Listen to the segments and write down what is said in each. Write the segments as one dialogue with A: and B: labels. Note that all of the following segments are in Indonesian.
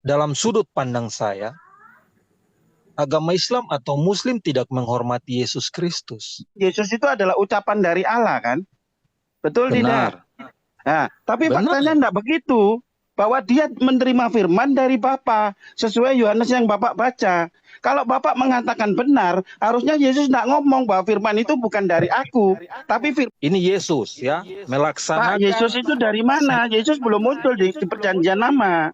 A: dalam sudut pandang saya, agama Islam atau Muslim tidak menghormati Yesus Kristus.
B: Yesus itu adalah ucapan dari Allah kan? Betul tidak?
A: Benar.
B: Nah, tapi
A: Benar.
B: faktanya enggak begitu. Bahwa dia menerima firman dari Bapa sesuai Yohanes yang Bapak baca. Kalau Bapak mengatakan benar, harusnya Yesus enggak ngomong bahwa firman itu bukan dari aku, tapi
A: Ini Yesus ya,
B: Pak,
A: melaksanakan.
B: Yesus itu dari mana? Yesus belum muncul di perjanjian lama.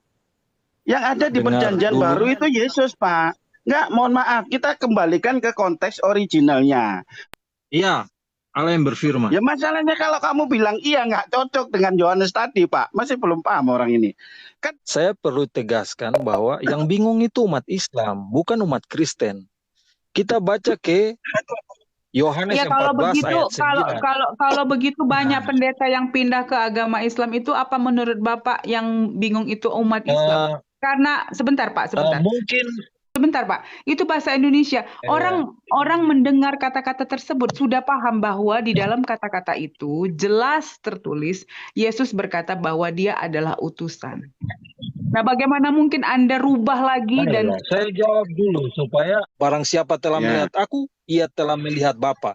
B: Yang ada di
A: Dengar
B: perjanjian
A: dulu.
B: baru itu Yesus, Pak. Enggak, mohon maaf, kita kembalikan ke konteks originalnya.
A: Iya, Allah yang berfirman.
B: Ya masalahnya kalau kamu bilang iya nggak cocok dengan Yohanes tadi, Pak. Masih belum paham orang ini. Kan
A: Saya perlu tegaskan bahwa yang bingung itu umat Islam, bukan umat Kristen. Kita baca ke Yohanes
C: Ya kalau
A: 14
C: begitu,
A: ayat 9.
C: kalau begitu banyak
A: Nah.
C: pendeta yang pindah ke agama Islam itu apa menurut Bapak yang bingung itu umat Islam? Karena sebentar Pak, sebentar. Sebentar Pak, itu bahasa Indonesia. Orang mendengar kata-kata tersebut sudah paham bahwa di dalam kata-kata itu jelas tertulis Yesus berkata bahwa dia adalah utusan. Nah, bagaimana mungkin Anda rubah lagi dan
A: Saya jawab dulu supaya barang siapa telah
B: Ya.
A: melihat aku, ia telah melihat Bapa.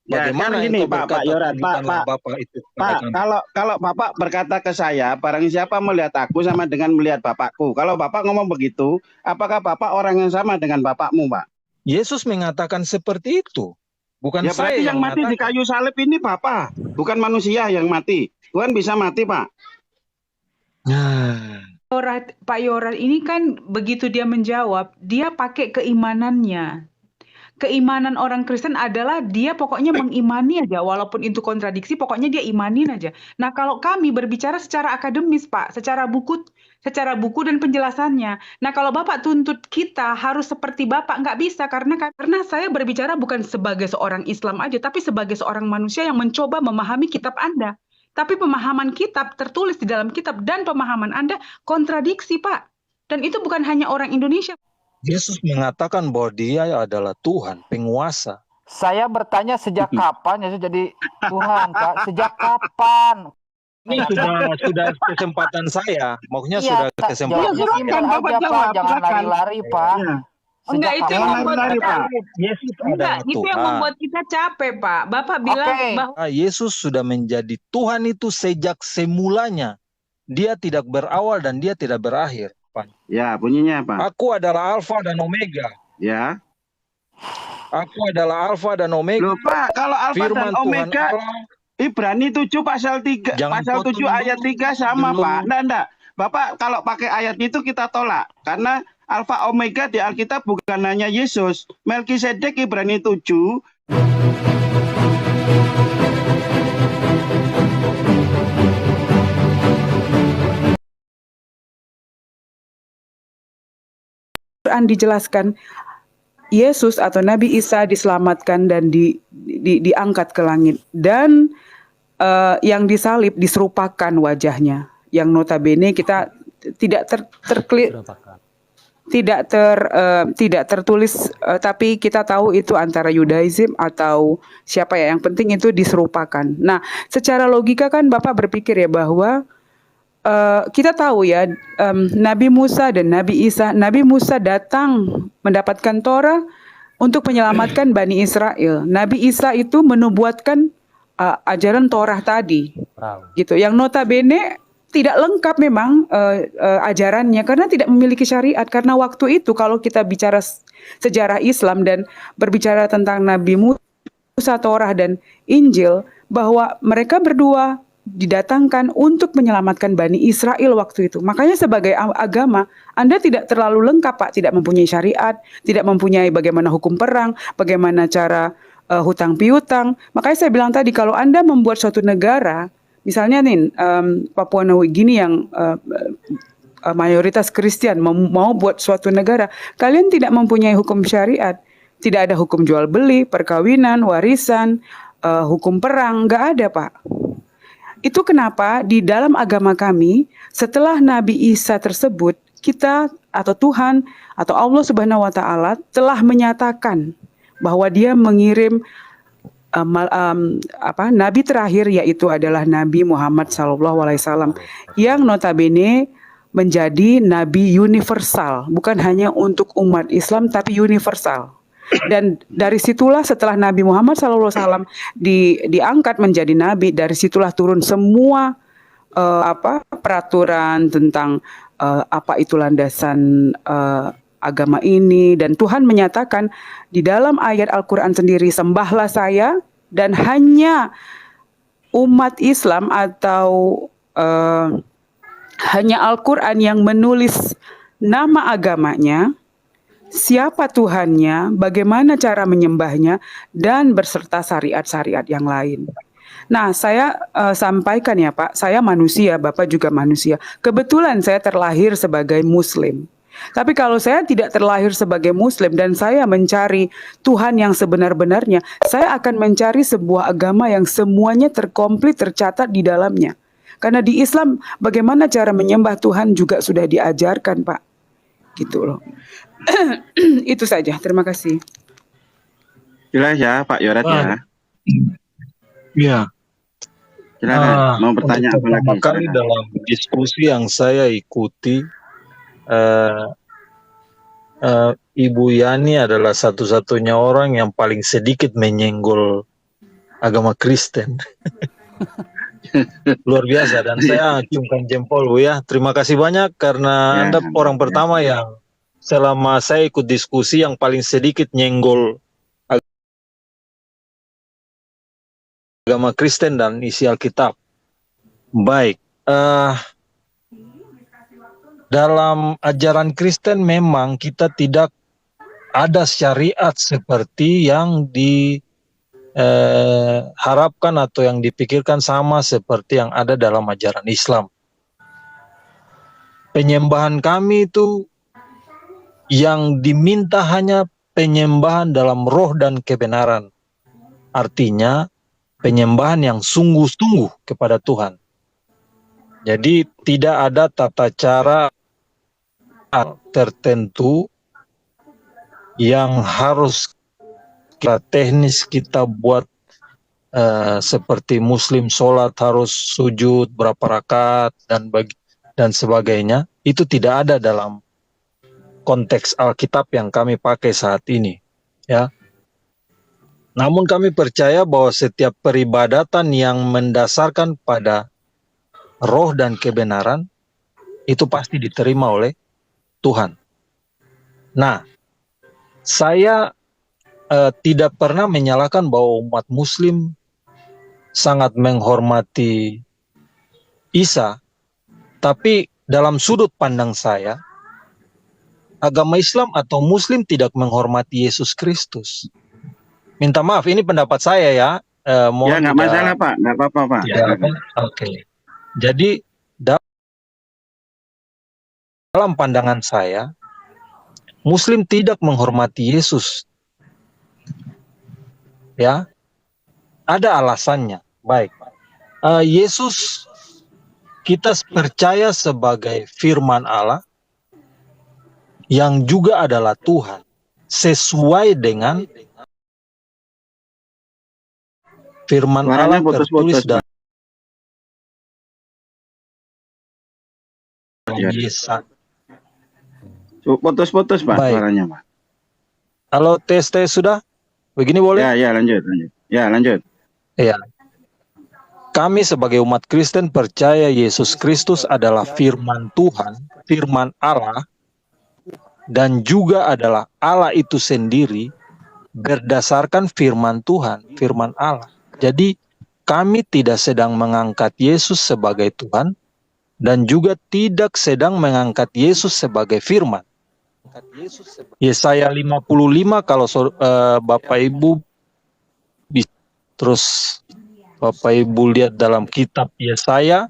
B: Ya,
A: Bagaimana
B: kan gini,
A: engkau berkata
B: Yorat,
A: tunjukkanlah Bapa itu kepada
B: Pak,
A: kami?
B: kalau Bapak berkata ke saya, barang siapa melihat aku sama dengan melihat Bapakku. Kalau Bapak ngomong begitu, apakah Bapak orang yang sama dengan Bapakmu, Pak?
A: Yesus mengatakan seperti itu. Bukan
B: Ya
A: saya
B: berarti yang mati di
A: mengatakan.
B: kayu salib ini Bapak, bukan manusia yang mati. Tuhan bisa mati, Pak.
A: Nah,
C: Pak Yorat ini kan begitu dia menjawab, dia pakai keimanannya. Keimanan orang Kristen adalah dia pokoknya mengimani aja, walaupun itu kontradiksi, pokoknya dia imanin aja. Nah, kalau kami berbicara secara akademis, Pak, secara buku dan penjelasannya. Nah, kalau Bapak tuntut kita harus seperti Bapak, nggak bisa karena saya berbicara bukan sebagai seorang Islam aja, tapi sebagai seorang manusia yang mencoba memahami kitab Anda. Tapi pemahaman kitab tertulis di dalam kitab dan pemahaman Anda kontradiksi, Pak. Dan itu bukan hanya orang Indonesia.
A: Yesus mengatakan bahwa dia adalah Tuhan, penguasa.
D: Saya bertanya sejak kapan Yesus jadi Tuhan, Pak? Sejak kapan?
A: Ini sudah kesempatan saya. Maksudnya
D: Iya,
A: sudah kesempatan
B: Iya,
A: saya.
B: silakan, Bapak
D: aja,
B: jawab,
D: Pak. Jangan
B: silakan.
D: lari-lari, Pak.
B: Ya.
C: Enggak, itu yang
B: Jangan
C: membuat
B: lari-lari,
C: kita
B: Pak.
A: Yesus
C: enggak,
A: adalah
C: itu yang
A: Tuhan.
C: membuat kita capek, Pak. Bapak bilang
D: Oke.
C: bahwa
A: Yesus sudah menjadi Tuhan itu sejak semulanya. Dia tidak berawal dan dia tidak berakhir.
B: Ya, bunyinya apa?
A: Aku adalah Alfa dan Omega.
B: Ya.
A: Aku adalah Alfa dan Omega.
B: Loh, Pak, kalau Alfa
A: Firman
B: dan
A: Tuhan
B: Omega
A: Allah.
B: Ibrani 7 pasal 3,
A: Jangan
B: pasal 7
A: potong
B: ayat
A: dulu.
B: 3 sama,
A: Dulu.
B: Pak. Enggak. Bapak kalau pakai ayat itu kita tolak karena Alfa Omega di Alkitab bukan hanya Yesus. Melkisedek Ibrani 7
C: Quran dijelaskan Yesus atau Nabi Isa diselamatkan dan diangkat ke langit dan yang disalib diserupakan wajahnya yang notabene kita tidak tertulis tapi kita tahu itu antara Yudaism atau siapa ya, yang penting itu diserupakan. Nah, secara logika kan Bapak berpikir ya bahwa kita tahu ya Nabi Musa dan Nabi Isa. Nabi Musa datang mendapatkan Torah untuk menyelamatkan Bani Israel. Nabi Isa itu menubuatkan ajaran Torah tadi, gitu. Yang notabene tidak lengkap memang ajarannya karena tidak memiliki syariat. Karena waktu itu kalau kita bicara sejarah Islam dan berbicara tentang Nabi Musa, Torah dan Injil, bahwa mereka berdua didatangkan untuk menyelamatkan Bani Israel waktu itu. Makanya sebagai agama, Anda tidak terlalu lengkap, Pak. Tidak mempunyai syariat, tidak mempunyai bagaimana hukum perang, bagaimana cara hutang piutang. Makanya saya bilang tadi, kalau Anda membuat suatu negara, misalnya nih Papua New Guinea yang mayoritas Kristen mau buat suatu negara, kalian tidak mempunyai hukum syariat, tidak ada hukum jual beli, perkawinan, warisan, hukum perang, nggak ada, Pak. Itu kenapa di dalam agama kami setelah Nabi Isa tersebut, kita atau Tuhan atau Allah Subhanahu wa taala telah menyatakan bahwa dia mengirim nabi terakhir, yaitu adalah Nabi Muhammad SAW, yang notabene menjadi nabi universal, bukan hanya untuk umat Islam tapi universal. Dan dari situlah setelah Nabi Muhammad SAW diangkat menjadi nabi, dari situlah turun semua peraturan tentang apa itu landasan agama ini, dan Tuhan menyatakan di dalam ayat Al-Quran sendiri, sembahlah saya dan hanya umat Islam atau hanya Al-Quran yang menulis nama agamanya, siapa Tuhannya, bagaimana cara menyembahnya, dan berserta syariat-syariat yang lain. Nah, saya sampaikan ya Pak, saya manusia, Bapak juga manusia. Kebetulan saya terlahir sebagai Muslim. Tapi kalau saya tidak terlahir sebagai Muslim dan saya mencari Tuhan yang sebenar-benarnya, saya akan mencari sebuah agama yang semuanya terkomplit, tercatat di dalamnya. Karena di Islam, bagaimana cara menyembah Tuhan juga sudah diajarkan, Pak. Gitu loh. Itu saja, terima kasih.
B: Jelas ya Pak Yorat ya.
A: Ya.
B: Silakan, mau bertanya apa lagi?
A: Pertama kali dalam diskusi yang saya ikuti, Ibu Yani adalah satu-satunya orang yang paling sedikit menyenggol agama Kristen. Luar biasa, dan saya ciumkan jempol Bu ya. Terima kasih banyak karena Anda orang pertama yang selama saya ikut diskusi yang paling sedikit nyenggol agama Kristen dan isi Alkitab. Baik, dalam ajaran Kristen memang kita tidak ada syariat seperti yang diharapkan atau yang dipikirkan sama seperti yang ada dalam ajaran Islam. Penyembahan kami itu yang diminta hanya penyembahan dalam roh dan kebenaran. Artinya penyembahan yang sungguh-sungguh kepada Tuhan. Jadi tidak ada tata cara tertentu yang harus kita teknis kita buat seperti Muslim sholat harus sujud berapa rakaat dan sebagainya. Itu tidak ada dalam konteks Alkitab yang kami pakai saat ini, ya. Namun kami percaya bahwa setiap peribadatan yang mendasarkan pada roh dan kebenaran itu pasti diterima oleh Tuhan. Nah, saya tidak pernah menyalahkan bahwa umat Muslim sangat menghormati Isa, tapi dalam sudut pandang saya, agama Islam atau Muslim tidak menghormati Yesus Kristus. Minta maaf, ini pendapat saya ya.
B: Ya nggak masalah Pak, nggak apa-apa Pak.
A: Oke. Jadi dalam pandangan saya, Muslim tidak menghormati Yesus. Ya, ada alasannya. Baik, Yesus kita percaya sebagai firman Allah yang juga adalah Tuhan, sesuai dengan firman Allah tertulis dalam Yesaya.
B: Putus-putus Pak suaranya Pak.
A: Halo, tes sudah? Begini boleh?
B: Ya lanjut. Ya lanjut.
A: Ya. Kami sebagai umat Kristen percaya Yesus Kristus adalah firman Tuhan, firman Allah, dan juga adalah Allah itu sendiri berdasarkan firman Tuhan, firman Allah. Jadi kami tidak sedang mengangkat Yesus sebagai Tuhan dan juga tidak sedang mengangkat Yesus sebagai firman. Yesaya 55 kalau Bapak Ibu terus Bapak Ibu lihat dalam kitab Yesaya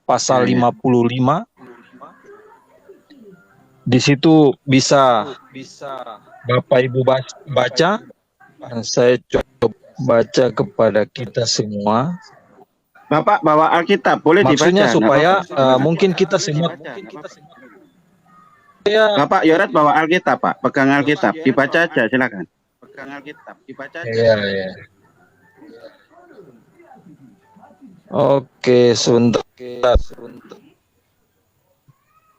A: pasal 55, di situ bisa Bapak Ibu baca, dan saya coba baca kepada kita semua.
B: Bapak bawa Alkitab, boleh dibaca.
A: Maksudnya supaya mungkin kita semua.
B: Bapak Yorat bawa Alkitab Pak, pegang Alkitab, dibaca aja silakan. Pegang Alkitab, dibaca aja.
A: Iya. Oke, sebentar.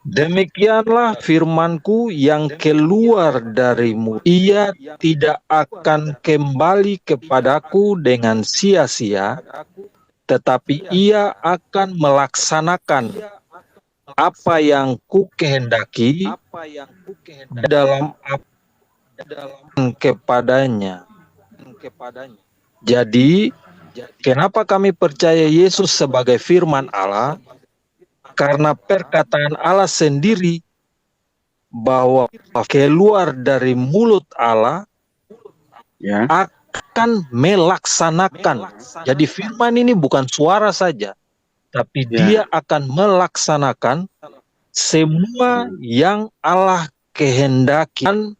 A: Demikianlah firmanku yang keluar darimu. Ia tidak akan kembali kepadaku dengan sia-sia, tetapi ia akan melaksanakan apa yang kukehendaki dalam apa kepadanya. Jadi, kenapa kami percaya Yesus sebagai firman Allah? Karena perkataan Allah sendiri bahwa keluar dari mulut Allah
B: Ya.
A: akan melaksanakan. Jadi firman ini bukan suara saja, tapi
B: Ya.
A: dia akan melaksanakan semua yang Allah kehendaki dan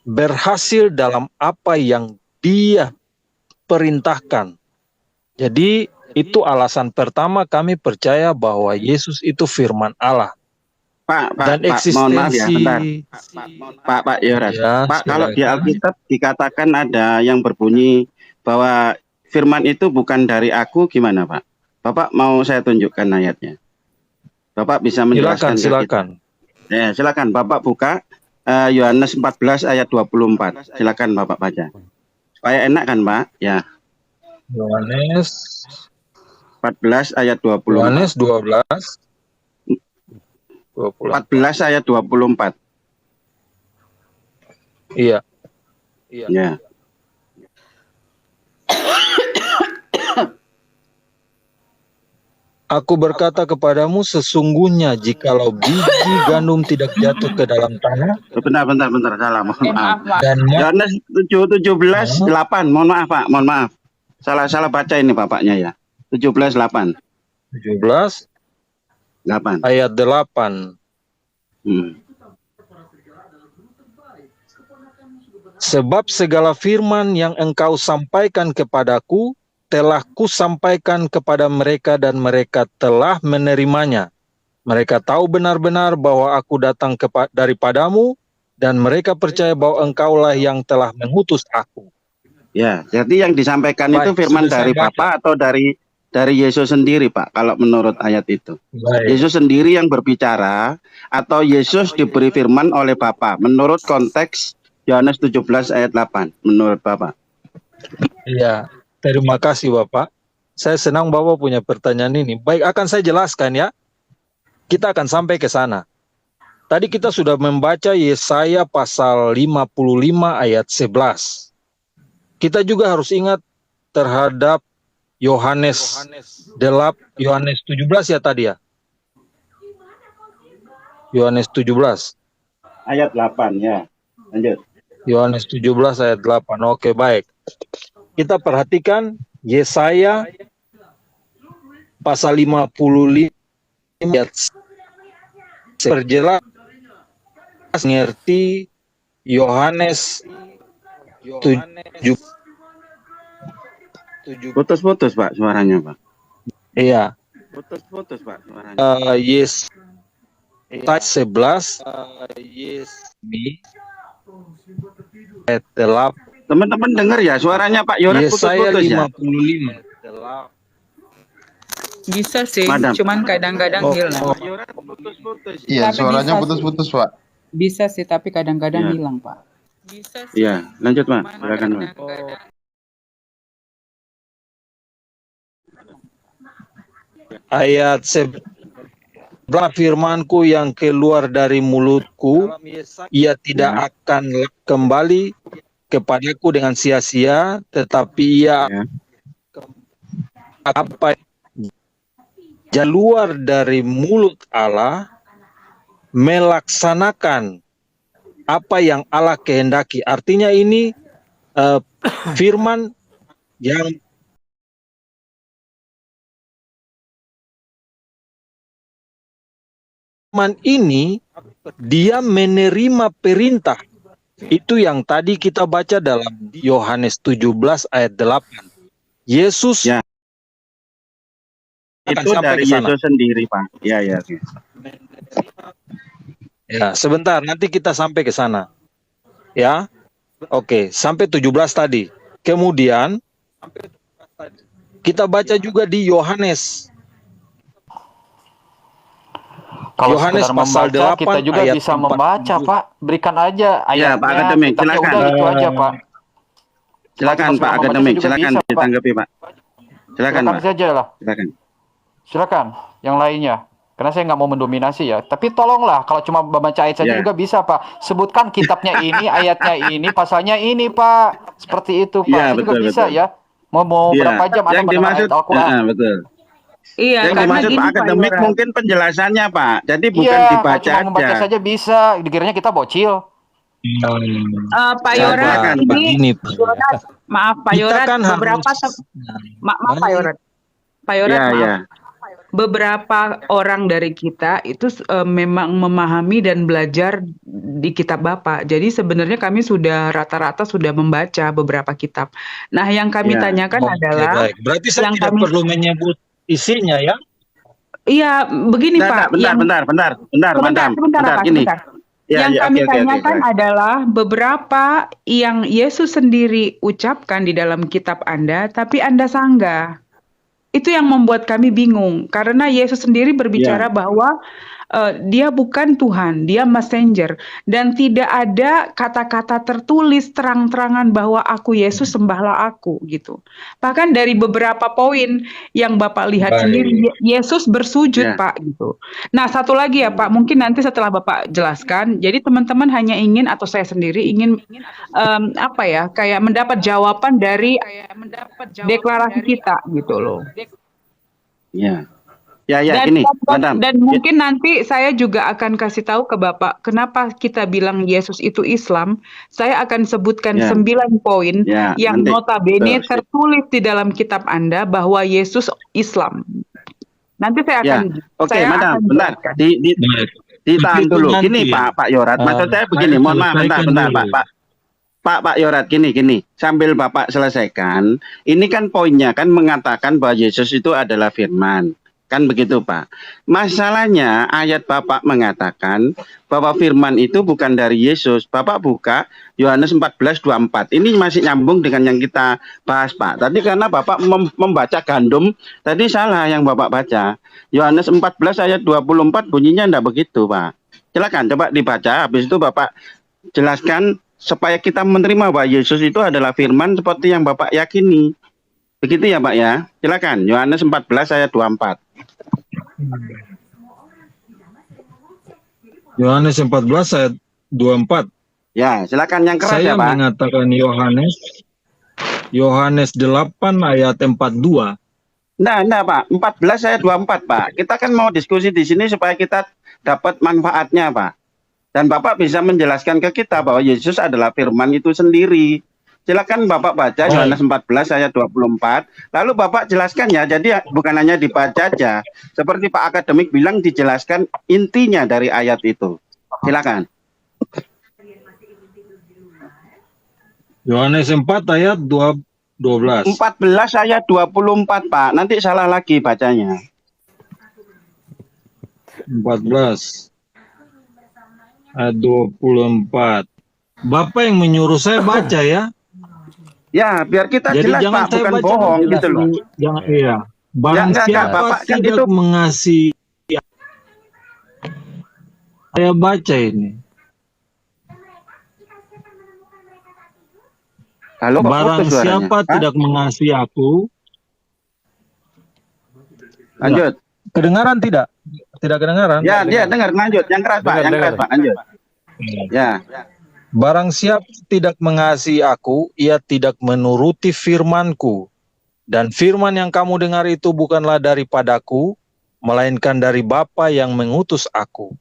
A: berhasil dalam apa yang dia perintahkan. Jadi itu alasan pertama kami percaya bahwa Yesus itu firman Allah.
B: Pak,
A: Dan
B: mohon maaf ya,
A: eksistensi
B: bentar. Pak Yoras.
A: Ya,
B: Pak, kalau di
A: silakan.
B: Alkitab dikatakan ada yang berbunyi bahwa firman itu bukan dari aku, gimana Pak? Bapak mau saya tunjukkan ayatnya. Bapak bisa menjelaskan ke kita.
A: Silakan.
B: Ya, silakan Bapak buka Yohanes 14 ayat 24. Silakan Bapak baca. Supaya enak kan Pak? Ya.
A: Yohanes
B: 14 ayat 24.
A: Yohanes 12 24.
B: 14 ayat 24.
A: Iya.
B: Ya.
A: Aku berkata kepadamu, sesungguhnya jikalau biji gandum tidak jatuh ke dalam tanah
B: Bentar, salah, mohon maaf.
A: dan
B: Yohanes 17 8. Mohon maaf Pak, mohon maaf. Salah baca ini Bapaknya ya. 17 8.
A: 17
B: 8.
A: ayat 8. Sebab segala firman yang engkau sampaikan kepadaku telah kusampaikan kepada mereka dan mereka telah menerimanya. Mereka tahu benar-benar bahwa aku datang daripadamu dan mereka percaya bahwa engkaulah yang telah mengutus aku.
B: Ya, jadi yang disampaikan itu
A: Baik,
B: firman
A: sudah
B: dari
A: saya baca.
B: Bapa atau dari Yesus sendiri Pak, kalau menurut ayat itu.
A: Baik.
B: Yesus sendiri yang berbicara atau Yesus diberi firman oleh Bapa menurut konteks Yohanes 17 ayat 8 menurut Bapak.
A: Iya, terima kasih Bapak. Saya senang Bapak punya pertanyaan ini. Baik, akan saya jelaskan ya. Kita akan sampai ke sana. Tadi kita sudah membaca Yesaya pasal 55 ayat 11. Kita juga harus ingat terhadap Yohanes 17 ya tadi ya. Yohanes 17.
B: Ayat 8 ya. Lanjut.
A: Yohanes 17 ayat 8. Oke, baik. Kita perhatikan Yesaya pasal 55 ayat perjelas ngerti Yohanes 7.
B: Putus-putus Pak suaranya Pak.
A: Iya.
B: Putus-putus Pak suaranya.
A: Yes. Ayat 11 ayat 8.
B: Teman-teman dengar ya suaranya Pak Yoras
A: Yesaya
B: putus-putus ya.
A: 55.
C: Bisa sih,
B: Madam.
C: cuman kadang-kadang hilang.
B: Pak Yoras putus-putus.
E: Iya,
C: Tapi
E: suaranya
C: bisa
E: putus-putus, Pak.
C: Bisa sih, tapi kadang-kadang
B: Ya.
C: hilang, Pak. Bisa sih.
B: Iya, lanjut Pak. Silakan Pak.
C: kadang-kadang.
A: Ayat 11. Firmanku yang keluar dari mulutku, ia tidak akan kembali kepadaku dengan sia-sia, tetapi ia
B: Ya.
A: apa keluar dari mulut Allah melaksanakan apa yang Allah kehendaki. Artinya ini firman yang firman ini dia menerima perintah. Itu yang tadi kita baca dalam Yohanes 17 ayat 8. Yesus
B: Ya.
A: akan
B: Itu
A: sampai
B: dari
A: ke sana.
B: Yesus sendiri Pak. Iya, iya. Oke.
A: Ya, sebentar nanti kita sampai ke sana. Ya. Oke, sampai 17 tadi. Kemudian kita baca juga di Yohanes
D: Kalau
A: Yohanes
D: sekedar
A: pasal
D: membaca, kita
A: 8
D: juga
A: ayat
D: bisa membaca,
A: 47.
D: Pak. Berikan aja
B: Ya, Pak
D: ayatnya,
B: Akademik,
D: kitabnya,
B: silakan.
D: udah gitu aja, Pak. Kalau
B: Silakan
D: cuma
B: Pak
D: sekedar membaca
B: Akademik,
D: juga
B: silakan
D: bisa, Pak.
B: ditanggapi Pak. Silakan
D: Silakan
B: Pak,
D: saja lah.
B: silakan.
D: Silakan yang lainnya. Karena saya nggak mau mendominasi ya. Tapi tolonglah, kalau cuma membaca ayat saja
B: Ya,
D: juga bisa, Pak. Sebutkan kitabnya ini, ayatnya ini, pasalnya ini, Pak. Seperti itu, Pak.
B: iya
D: Saya juga
B: betul
D: bisa
B: betul.
D: ya. Mau
B: Iya,
D: berapa jam Anda
B: yang
D: mendengar
B: dimaksud,
D: ayat Al-Quran?
B: betul.
C: Iya,
B: Yang
C: karena
B: dimaksud
C: gini
B: Pak
C: Pak
B: Akademik
C: Yorat.
B: mungkin penjelasannya Pak. Jadi bukan
D: Iya, kalau
B: dibaca
D: cuma membaca
B: aja.
D: saja bisa. Dikiranya kita bocil.
C: Pak
B: Ya,
C: Yorat,
B: silakan Pak.
A: Begini, Pak.
C: Yorat, maaf Pak
A: Kita
C: Yorat,
A: kan
C: beberapa
A: harus
C: maaf Pak
A: baik.
C: Yorat. Pak Yorat,
B: Ya,
C: maaf.
B: ya.
C: Beberapa orang dari kita itu memang memahami dan belajar di kitab Bapak. Jadi sebenarnya kami sudah rata-rata sudah membaca beberapa kitab. Nah, yang kami
B: Ya.
C: tanyakan
A: Oke,
C: adalah
A: baik. Berarti saya
C: yang
A: tidak
C: kami
A: perlu menyebut isinya ya.
C: iya begini Pak, yang
B: Bentar,
C: sebentar,
B: bentar,
C: Pak,
B: gini.
C: sebentar.
B: Ya,
C: Yang
B: ya,
C: kami
B: oke,
C: tanyakan
B: silakan.
C: adalah beberapa yang Yesus sendiri ucapkan di dalam kitab Anda, tapi Anda sanggah. Itu yang membuat kami bingung, karena Yesus sendiri berbicara
B: Ya,
C: bahwa dia bukan Tuhan, dia messenger, dan tidak ada kata-kata tertulis terang-terangan bahwa aku Yesus, sembahlah aku gitu. Bahkan dari beberapa poin yang Bapak lihat sendiri,
A: Baik.
C: Yesus bersujud
B: ya,
C: Pak gitu. Nah, satu lagi ya Pak, mungkin nanti setelah Bapak jelaskan, jadi teman-teman hanya ingin atau saya sendiri ingin apa ya, kayak mendapat jawaban dari deklarasi kita gitu loh.
B: ya. Ya,
C: Dan,
B: gini, Madam.
C: dan mungkin nanti saya juga akan kasih tahu ke Bapak kenapa kita bilang Yesus itu Islam. Saya akan sebutkan
B: Ya,
C: 9 poin
B: ya,
C: yang
B: nanti.
C: notabene
B: Betul.
C: tertulis di dalam kitab Anda bahwa Yesus Islam. Nanti saya
B: Ya,
C: akan
B: oke, Madam,
C: akan
B: bentar.
C: jelaskan.
A: Baik.
B: Ditahan
A: Itu
B: dulu.
A: nanti
B: Gini,
A: ya.
B: Pak Yorat. Maksud saya begini,
A: Saya
B: mohon maaf, bentar,
A: selesaikan
B: Pak.
A: dulu.
B: Pak Yorat, gini. Sambil Bapak selesaikan, ini kan poinnya kan mengatakan bahwa Yesus itu adalah firman. Kan begitu, Pak. Masalahnya ayat Bapak mengatakan bahwa firman itu bukan dari Yesus. Bapak buka Yohanes 14:24. Ini masih nyambung dengan yang kita bahas, Pak. Tadi karena Bapak membaca gandum, tadi salah yang Bapak baca. Yohanes 14 ayat 24 bunyinya enggak begitu, Pak. Silakan coba dibaca, habis itu Bapak jelaskan supaya kita menerima bahwa Yesus itu adalah firman seperti yang Bapak yakini. Begitu ya, Pak ya. Silakan Yohanes 14 ayat 24.
A: Yohanes 14 ayat 24.
B: Ya, silakan yang keras
A: Saya
B: ya, Pak.
A: mengatakan Yohanes 8 ayat 42.
B: Nah, Pak. 14 ayat 24, Pak. Kita kan mau diskusi di sini supaya kita dapat manfaatnya, Pak. Dan Bapak bisa menjelaskan ke kita bahwa Yesus adalah firman itu sendiri. Silakan Bapak baca Yohanes 14 ayat 24. Lalu Bapak jelaskan ya. Jadi bukan hanya dibaca aja. Seperti Pak Akademik bilang, dijelaskan intinya dari ayat itu. Silakan.
A: Yohanes 4 ayat 12.
B: 14 ayat 24, Pak. Nanti salah lagi bacanya.
A: 14 ayat 24. Bapak yang menyuruh saya baca ya.
B: Ya, biar kita
A: Jadi
B: jelas,
A: jangan
B: Pak,
A: saya
B: bukan
A: baca
B: bohong gitu loh.
A: Jangan iya. Barang
B: enggak,
A: siapa
B: Bapak kan
A: tidak
B: itu
A: mengasihi, saya baca ini.
B: Halo, kok
A: Barang
B: putus suaranya?
A: siapa
B: Hah?
A: tidak mengasihi aku,
B: Lanjut.
A: kedengaran tidak? Tidak kedengaran?
B: Ya, dia dengar, lanjut. Yang keras, Pak. Yang keras, Pak. Lanjut. Ya.
A: Barang siapa tidak mengasihi aku, ia tidak menuruti firman-Ku. Dan firman yang kamu dengar itu bukanlah daripadaku, melainkan dari Bapa yang mengutus aku.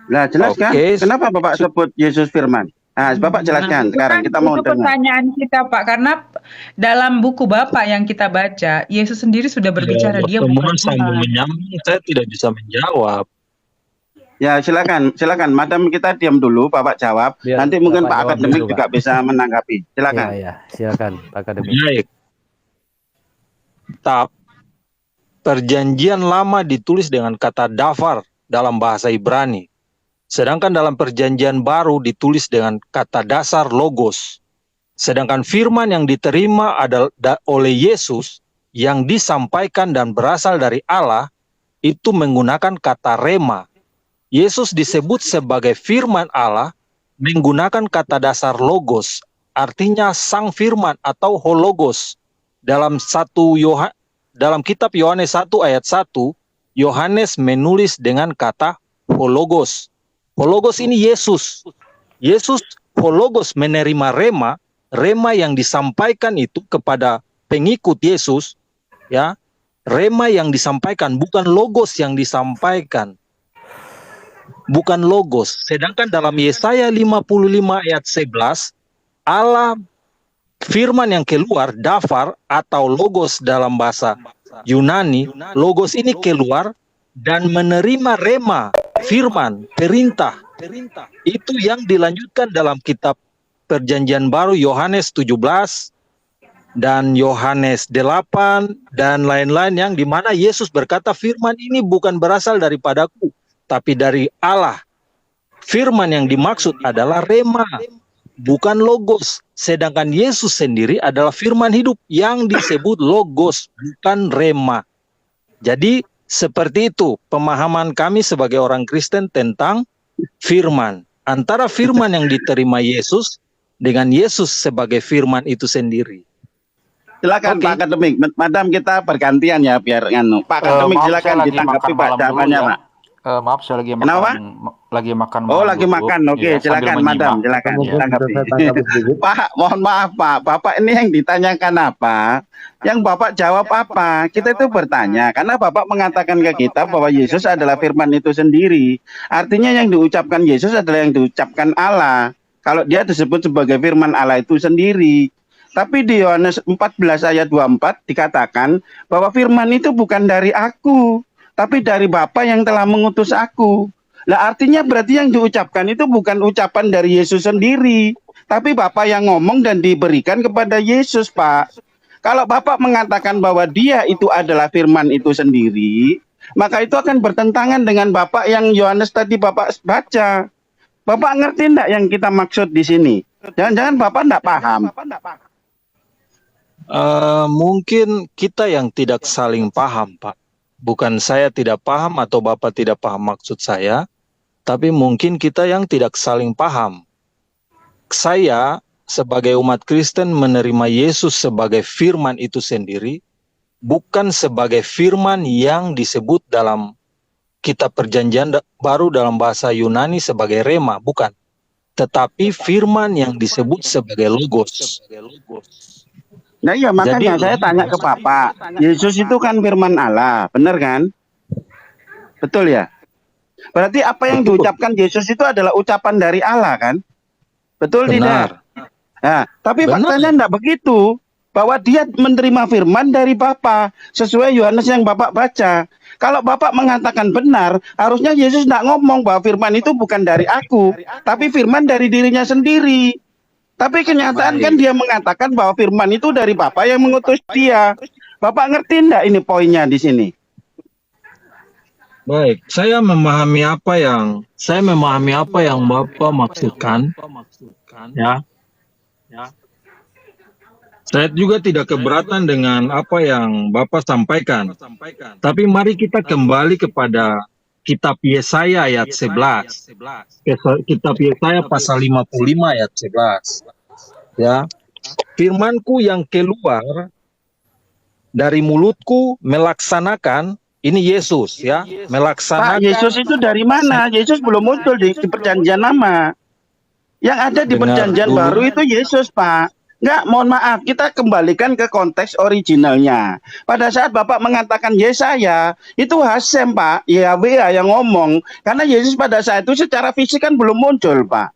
B: Nah, jelaskan.
A: Oke.
B: Kenapa Bapak sebut Yesus firman? Nah, Bapak jelaskan sekarang. Kita mau
C: itu
B: dengar.
C: pertanyaan kita Pak, karena dalam buku Bapak yang kita baca, Yesus sendiri sudah berbicara dia bukan
A: Teman sambung
C: Tuhan.
A: menyambung, saya tidak bisa menjawab.
B: Ya, silakan. Madam, kita diam dulu, Bapak jawab.
D: Biar
B: Nanti mungkin
D: Bapak
B: Pak
D: jawab
B: Akademik
D: dulu,
B: juga bisa menanggapi. Silakan.
D: Iya, silakan Pak Akademik.
A: Baik. Perjanjian lama ditulis dengan kata dafar dalam bahasa Ibrani. Sedangkan dalam perjanjian baru ditulis dengan kata dasar logos. Sedangkan firman yang diterima adalah oleh Yesus yang disampaikan dan berasal dari Allah itu menggunakan kata rema Yesus disebut sebagai firman Allah menggunakan kata dasar logos, artinya sang firman atau hologos. Dalam dalam kitab Yohanes 1 ayat 1, Yohanes menulis dengan kata hologos. Hologos ini Yesus. Yesus hologos menerima rema yang disampaikan itu kepada pengikut Yesus, ya. Rema yang disampaikan, bukan logos yang disampaikan. Bukan logos. Sedangkan dalam Yesaya 55 ayat 11, Allah firman yang keluar, dafar atau logos dalam bahasa Yunani, logos ini keluar dan menerima rema, firman, perintah. Itu yang dilanjutkan dalam kitab Perjanjian Baru Yohanes 17 dan Yohanes 8 dan lain-lain, yang dimana Yesus berkata firman ini bukan berasal daripadaku, tapi dari Allah. Firman yang dimaksud adalah rema, bukan logos. Sedangkan Yesus sendiri adalah firman hidup yang disebut logos, bukan rema. Jadi seperti itu pemahaman kami sebagai orang Kristen tentang firman. Antara firman yang diterima Yesus dengan Yesus sebagai firman itu sendiri.
B: Silakan Pak Akademik, Madam, kita bergantian ya biar nganu. Pak Akademik silakan ditanggapi Pak jawabannya Pak.
D: Maaf, saya lagi makan.
B: Kenapa?
D: Lagi makan.
B: Oh, lagi makan. Oke,
D: Ya,
B: silakan Madam, silakan ditanggapi. Pak, mohon maaf Pak. Bapak ini yang ditanyakan apa? Yang Bapak jawab apa? Kita itu bertanya karena Bapak mengatakan ke kita bahwa Yesus adalah firman itu sendiri. Artinya yang diucapkan Yesus adalah yang diucapkan Allah. Kalau dia disebut sebagai firman Allah itu sendiri. Tapi di Yohanes 14 ayat 24 dikatakan bahwa firman itu bukan dari aku, tapi dari Bapa yang telah mengutus aku. Lah artinya berarti yang diucapkan itu bukan ucapan dari Yesus sendiri, tapi Bapa yang ngomong dan diberikan kepada Yesus, Pak. Kalau Bapak mengatakan bahwa dia itu adalah firman itu sendiri, maka itu akan bertentangan dengan Bapak yang Yohanes tadi Bapak baca. Bapak ngerti enggak yang kita maksud di sini? Jangan-jangan Bapak enggak paham.
A: Mungkin kita yang tidak saling paham, Pak. Bukan saya tidak paham atau Bapak tidak paham maksud saya, tapi mungkin kita yang tidak saling paham. Saya sebagai umat Kristen menerima Yesus sebagai firman itu sendiri, bukan sebagai firman yang disebut dalam kitab Perjanjian Baru dalam bahasa Yunani sebagai rema, bukan. Tetapi firman yang disebut sebagai logos.
B: Nah iya, makanya saya tanya ke Bapak, Yesus itu kan firman Allah, benar kan? Betul ya? Berarti apa yang diucapkan Yesus itu adalah ucapan dari Allah kan? Betul tidak? Nah, tapi faktanya enggak begitu, bahwa dia menerima firman dari Bapa, sesuai Yohanes yang Bapak baca. Kalau Bapak mengatakan benar, harusnya Yesus enggak ngomong bahwa firman itu bukan dari aku, tapi firman dari dirinya sendiri. Tapi kenyataan kan dia mengatakan bahwa firman itu dari Bapa yang mengutus dia. Bapak ngerti enggak ini poinnya di sini?
A: Baik, saya memahami apa yang Bapak maksudkan. Ya. Saya juga tidak keberatan dengan apa yang Bapak sampaikan. Tapi mari kita kembali kepada kitab Yesaya ayat 11. Kitab Yesaya pasal 55 ayat 11. Ya. Firmanku yang keluar dari mulutku melaksanakan, ini Yesus ya, melaksanakan.
B: Pak, Yesus itu dari mana? Yesus belum muncul di Perjanjian Lama. Yang ada di Perjanjian Baru itu Yesus, Pak. Enggak, mohon maaf, kita kembalikan ke konteks originalnya. Pada saat Bapak mengatakan Yesaya, itu Hasem, Pak, Yahweh yang ngomong. Karena Yesus pada saat itu secara fisik kan belum muncul, Pak.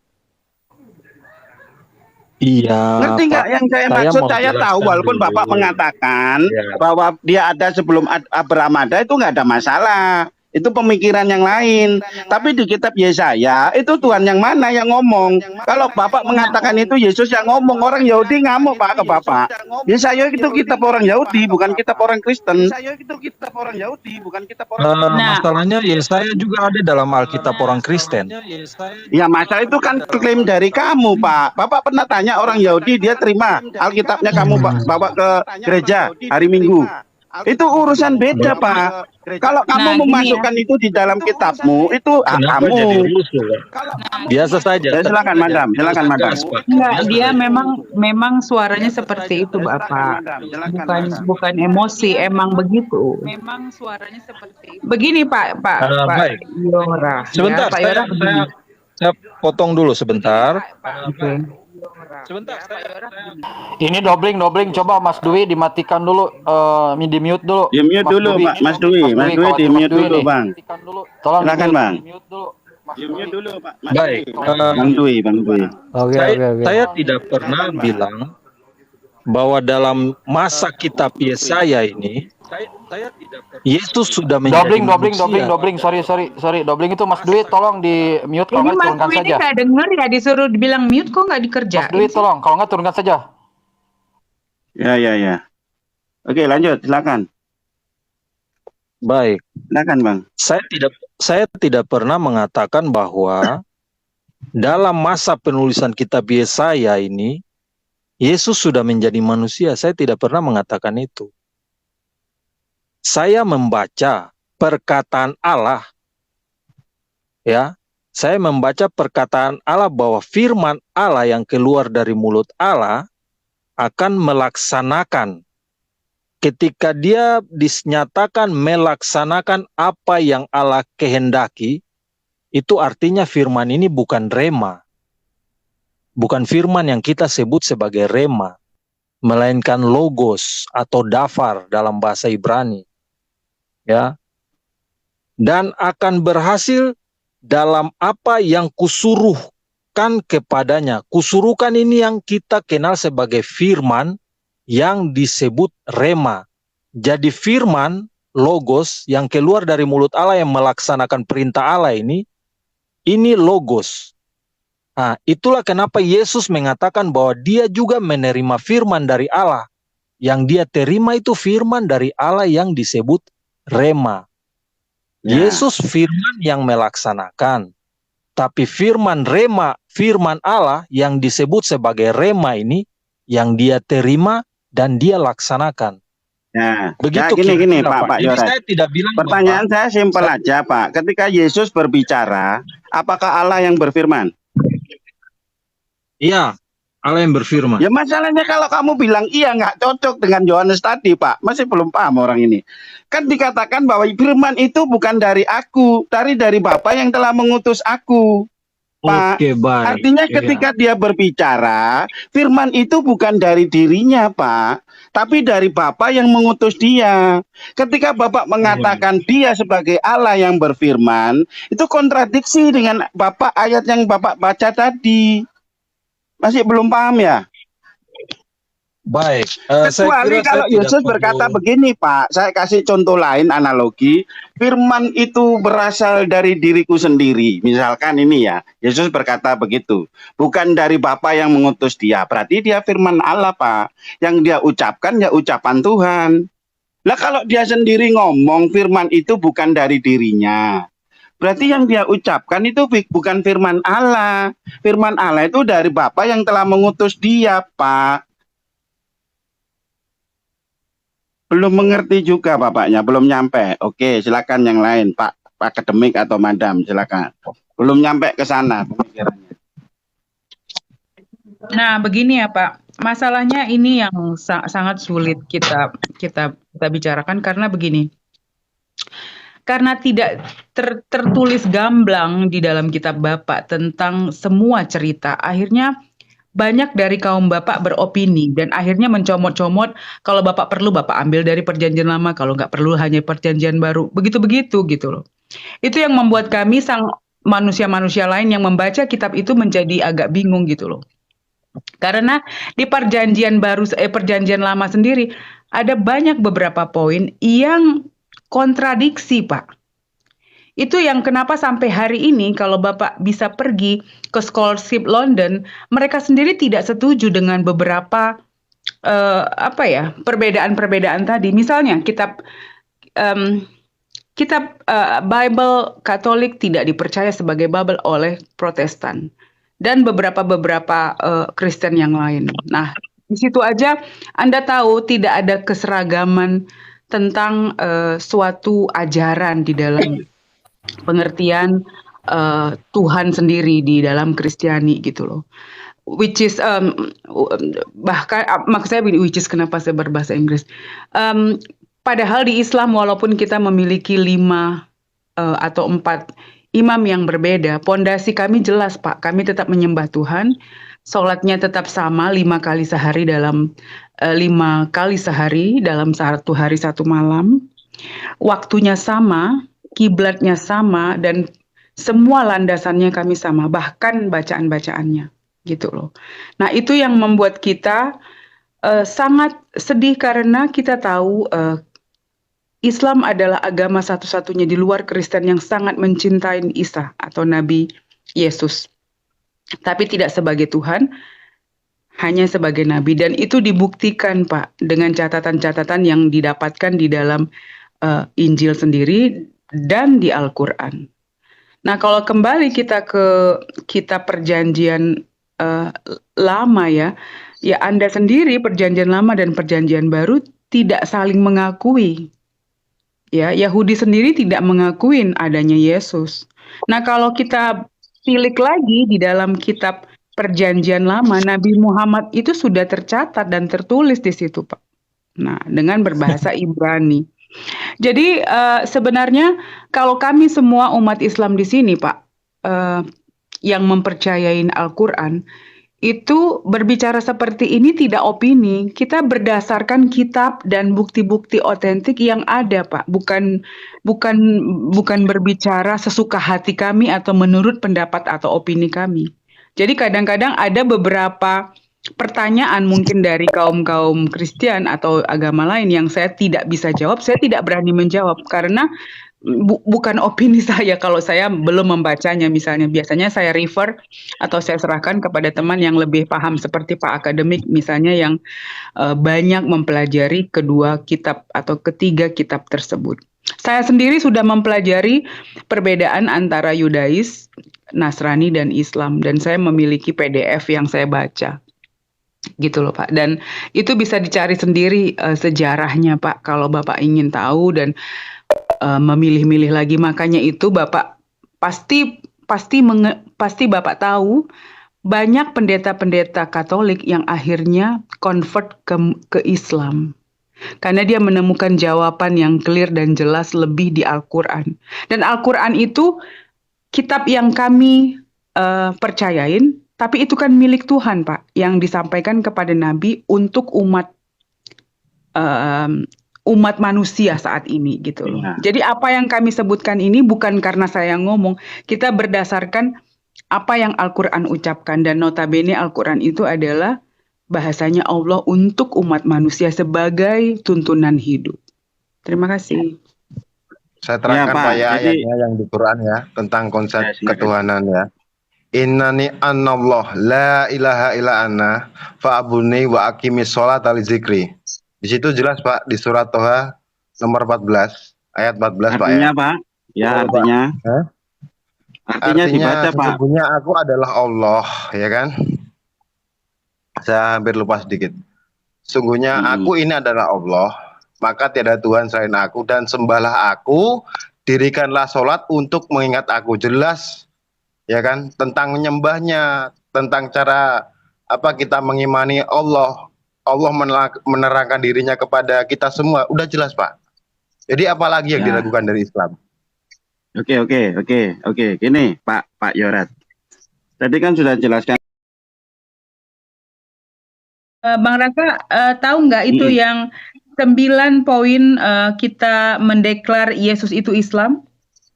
A: Iya.
B: Ngerti nggak yang saya maksud? Saya tahu walaupun dulu. Bapak mengatakan bahwa dia ada sebelum Abraham ada, itu nggak ada masalah. Itu pemikiran yang lain. Tapi di kitab Yesaya itu Tuhan yang mana yang ngomong? Kalau Bapak mengatakan itu Yesus yang ngomong, orang Yahudi ngamuk Pak ke Bapak. Yesaya itu kitab orang Yahudi, bukan kitab orang Kristen.
A: Masalahnya Yesaya juga ada dalam Alkitab orang Kristen.
B: Ya masalah itu kan klaim dari kamu Pak. Bapak pernah tanya orang Yahudi, dia terima Alkitabnya kamu bawa ke gereja hari Minggu. Itu urusan beda,
A: Berarti
B: Pak. Kalau kamu
C: Nah, gini ya.
B: memasukkan itu di dalam kitabmu, itu hak
A: kenapa
B: kamu.
A: jadi rusuh, Pak? Biasa saja.
B: Ya, silakan,
A: tenang
B: Madam.
A: saja.
B: Silakan,
A: Biasa
B: Madam.
A: gas, Pak.
C: Enggak,
A: Biasa
C: dia
A: saja.
C: memang suaranya seperti itu, Bapak. Bukan emosi, emang begitu. Memang suaranya seperti itu. Begini, Pak
A: Baik.
C: Yora.
A: Sebentar,
C: Ya, Pak Yora begini.
A: saya potong dulu sebentar.
C: Oke.
A: Sebentar,
D: Ini dobling. Coba Mas Dwi dimatikan dulu, di mute dulu.
B: Di mute dulu, Pak. Mas Dwi. Mas Dwi di mute dulu, Bang.
D: Tolong
B: Silakan, Bang.
D: di mute dulu.
B: Di mute dulu, Pak. Mas
A: Baik.
B: Dwi. Bang Dwi.
E: Oke.
A: Saya tidak pernah bilang bahwa dalam masa kitab Yesaya ini Yesus sudah menjadi manusia.
D: Dobling. Sorry. Dobling itu Mas Dwi, tolong di mute, kalau
C: Ini
D: nggak
C: Mas
D: turunkan
C: Dwi ini
D: saja.
C: nggak denger ya, disuruh dibilang mute kok nggak
D: Mas
C: dikerjain
D: Dwi,
C: sih?
D: tolong, kalau nggak turunkan saja.
B: Ya. Oke, lanjut. Silakan.
A: Baik.
B: Silakan, Bang.
A: Saya tidak pernah mengatakan bahwa dalam masa penulisan kitab Yesaya ini Yesus sudah menjadi manusia. Saya tidak pernah mengatakan itu. Saya membaca perkataan Allah. Ya, saya membaca perkataan Allah bahwa firman Allah yang keluar dari mulut Allah akan melaksanakan. Ketika dia dinyatakan melaksanakan apa yang Allah kehendaki, itu artinya firman ini bukan rema. Bukan firman yang kita sebut sebagai rema, melainkan logos atau dafar dalam bahasa Ibrani. Ya. Dan akan berhasil dalam apa yang kusuruhkan kepadanya. Kusuruhkan ini yang kita kenal sebagai firman yang disebut rema. Jadi firman, logos yang keluar dari mulut Allah yang melaksanakan perintah Allah ini logos. Nah, itulah kenapa Yesus mengatakan bahwa dia juga menerima firman dari Allah. Yang dia terima itu firman dari Allah yang disebut rema.
B: Ya.
A: Yesus firman yang melaksanakan. Tapi firman rema, firman Allah yang disebut sebagai rema ini yang dia terima dan dia laksanakan.
B: Nah,
A: Begitu
B: gini,
A: kira-kira,
B: Pak
A: Jadi
B: Yoras.
A: saya tidak bilang
B: Pertanyaan
A: bahwa
B: saya simpel aja, Pak. Ketika Yesus berbicara, apakah Allah yang berfirman?
A: iya, Allah yang berfirman.
B: Ya masalahnya kalau kamu bilang iya nggak cocok dengan Yohanes tadi, Pak. Masih belum paham orang ini. Kan dikatakan bahwa firman itu bukan dari aku, dari Bapa yang telah mengutus aku. Pak,
A: Oke, baik.
B: artinya
A: Iya.
B: ketika dia berbicara, firman itu bukan dari dirinya, Pak, tapi dari Bapa yang mengutus dia. Ketika Bapak mengatakan dia sebagai Allah yang berfirman, itu kontradiksi dengan Bapak ayat yang Bapak baca tadi. Masih belum paham ya?
A: Baik.
B: Kecuali kalau Yesus berkata begini, Pak, saya kasih contoh lain analogi, firman itu berasal dari diriku sendiri. Misalkan ini ya, Yesus berkata begitu, bukan dari Bapa yang mengutus dia. Berarti dia firman Allah, Pak. Yang dia ucapkan ya ucapan Tuhan. Lah kalau dia sendiri ngomong firman itu bukan dari dirinya, berarti yang dia ucapkan itu bukan firman Allah. Firman Allah itu dari Bapa yang telah mengutus dia, Pak. Belum mengerti juga Bapaknya, belum nyampe. Oke, silakan yang lain, Pak akademik atau Madam, silakan. Belum nyampe ke sana pemikirannya.
C: Nah, begini ya Pak, masalahnya ini yang sangat sulit kita bicarakan karena begini. Karena tidak tertulis gamblang di dalam kitab Bapak tentang semua cerita, akhirnya banyak dari kaum Bapak beropini dan akhirnya mencomot-comot, kalau Bapak perlu Bapak ambil dari perjanjian lama, kalau nggak perlu hanya perjanjian baru, begitu-begitu gitu loh. Itu yang membuat kami sang manusia-manusia lain yang membaca kitab itu menjadi agak bingung gitu loh. Karena di perjanjian lama sendiri ada banyak beberapa poin yang kontradiksi, Pak. Itu yang kenapa sampai hari ini kalau Bapak bisa pergi ke Scholarship London, mereka sendiri tidak setuju dengan beberapa perbedaan-perbedaan tadi. Misalnya kitab Bible Katolik tidak dipercaya sebagai Bible oleh Protestan dan beberapa Kristen yang lain. Nah, di situ aja Anda tahu tidak ada keseragaman tentang suatu ajaran di dalam pengertian Tuhan sendiri di dalam Kristiani gitu loh. Which is bahkan maksud saya which is kenapa saya berbahasa Inggris. Padahal di Islam walaupun kita memiliki 5 atau 4 imam yang berbeda, pondasi kami jelas Pak. Kami tetap menyembah Tuhan. Sholatnya tetap sama 5 kali sehari dalam 5 kali sehari dalam 1 hari 1 malam. Waktunya sama, kiblatnya sama, dan semua landasannya kami sama, bahkan bacaan-bacaannya gitu loh. Nah itu yang membuat kita sangat sedih karena kita tahu Islam adalah agama satu-satunya di luar Kristen yang sangat mencintai Isa atau Nabi Yesus. Tapi tidak sebagai Tuhan, hanya sebagai Nabi. Dan itu dibuktikan Pak dengan catatan-catatan yang didapatkan di dalam Injil sendiri dan di Al-Quran. Nah kalau kembali kita ke kitab perjanjian lama ya Anda sendiri perjanjian lama dan perjanjian baru tidak saling mengakui. Ya, Yahudi sendiri tidak mengakui adanya Yesus. Nah, kalau kita tilik lagi di dalam kitab perjanjian lama, Nabi Muhammad itu sudah tercatat dan tertulis di situ, Pak. Nah, dengan berbahasa Ibrani. Jadi sebenarnya kalau kami semua umat Islam di sini, Pak, yang mempercayai Al-Quran, itu berbicara seperti ini tidak opini. Kita berdasarkan kitab dan bukti-bukti otentik yang ada, Pak. Bukan berbicara sesuka hati kami atau menurut pendapat atau opini kami. Jadi kadang-kadang ada beberapa pertanyaan mungkin dari kaum-kaum Kristen atau agama lain yang saya tidak bisa jawab, saya tidak berani menjawab karena bukan opini saya kalau saya belum membacanya misalnya. Biasanya saya refer atau saya serahkan kepada teman yang lebih paham seperti Pak Akademik misalnya yang banyak mempelajari kedua kitab atau ketiga kitab tersebut. Saya sendiri sudah mempelajari perbedaan antara Yudais, Nasrani dan Islam dan saya memiliki PDF yang saya baca. Gitu loh Pak. Dan itu bisa dicari sendiri sejarahnya Pak kalau Bapak ingin tahu dan memilih-milih lagi. Makanya itu Bapak pasti Bapak tahu banyak pendeta-pendeta Katolik yang akhirnya convert ke Islam. Karena dia menemukan jawaban yang clear dan jelas lebih di Al-Quran. Dan Al-Quran itu kitab yang kami percayain, tapi itu kan milik Tuhan Pak, yang disampaikan kepada Nabi untuk umat manusia saat ini gitu loh.
B: Ya.
C: Jadi apa yang kami sebutkan ini bukan karena saya ngomong, kita berdasarkan apa yang Al-Quran ucapkan dan notabene Al-Quran itu adalah bahasanya Allah untuk umat manusia sebagai tuntunan hidup. Terima kasih.
E: Saya terangkan
B: Pak.
E: Pak ya
B: Jadi
E: ayatnya yang di Quran ya tentang konsep
B: ya, silakan.
E: ketuhanan ya. Innani anallah la ilaha illa ana fa'budni wa aqimis sholata li dzikri. Di situ jelas Pak di surat Toha nomor 14 ayat 14 Pak ya.
B: Artinya Pak, ya
E: Betul, Pak.
B: artinya.
E: Hah?
B: Artinya dibaca Pak.
E: Sesungguhnya aku adalah Allah, ya kan? Saya hampir lupa sedikit. Sungguhnya aku ini adalah Allah, maka tiada Tuhan selain aku dan sembahlah aku, dirikanlah sholat untuk mengingat aku. Jelas, ya kan? Tentang menyembahnya, tentang cara apa kita mengimani Allah. Allah menerangkan dirinya kepada kita semua. Udah jelas Pak. Jadi apalagi yang
B: Ya.
E: dilakukan dari Islam?
B: Oke. Gini Pak Yorat. Tadi kan sudah jelaskan.
C: Bang Raka, tahu nggak itu yang 9 poin kita mendeklar Yesus itu Islam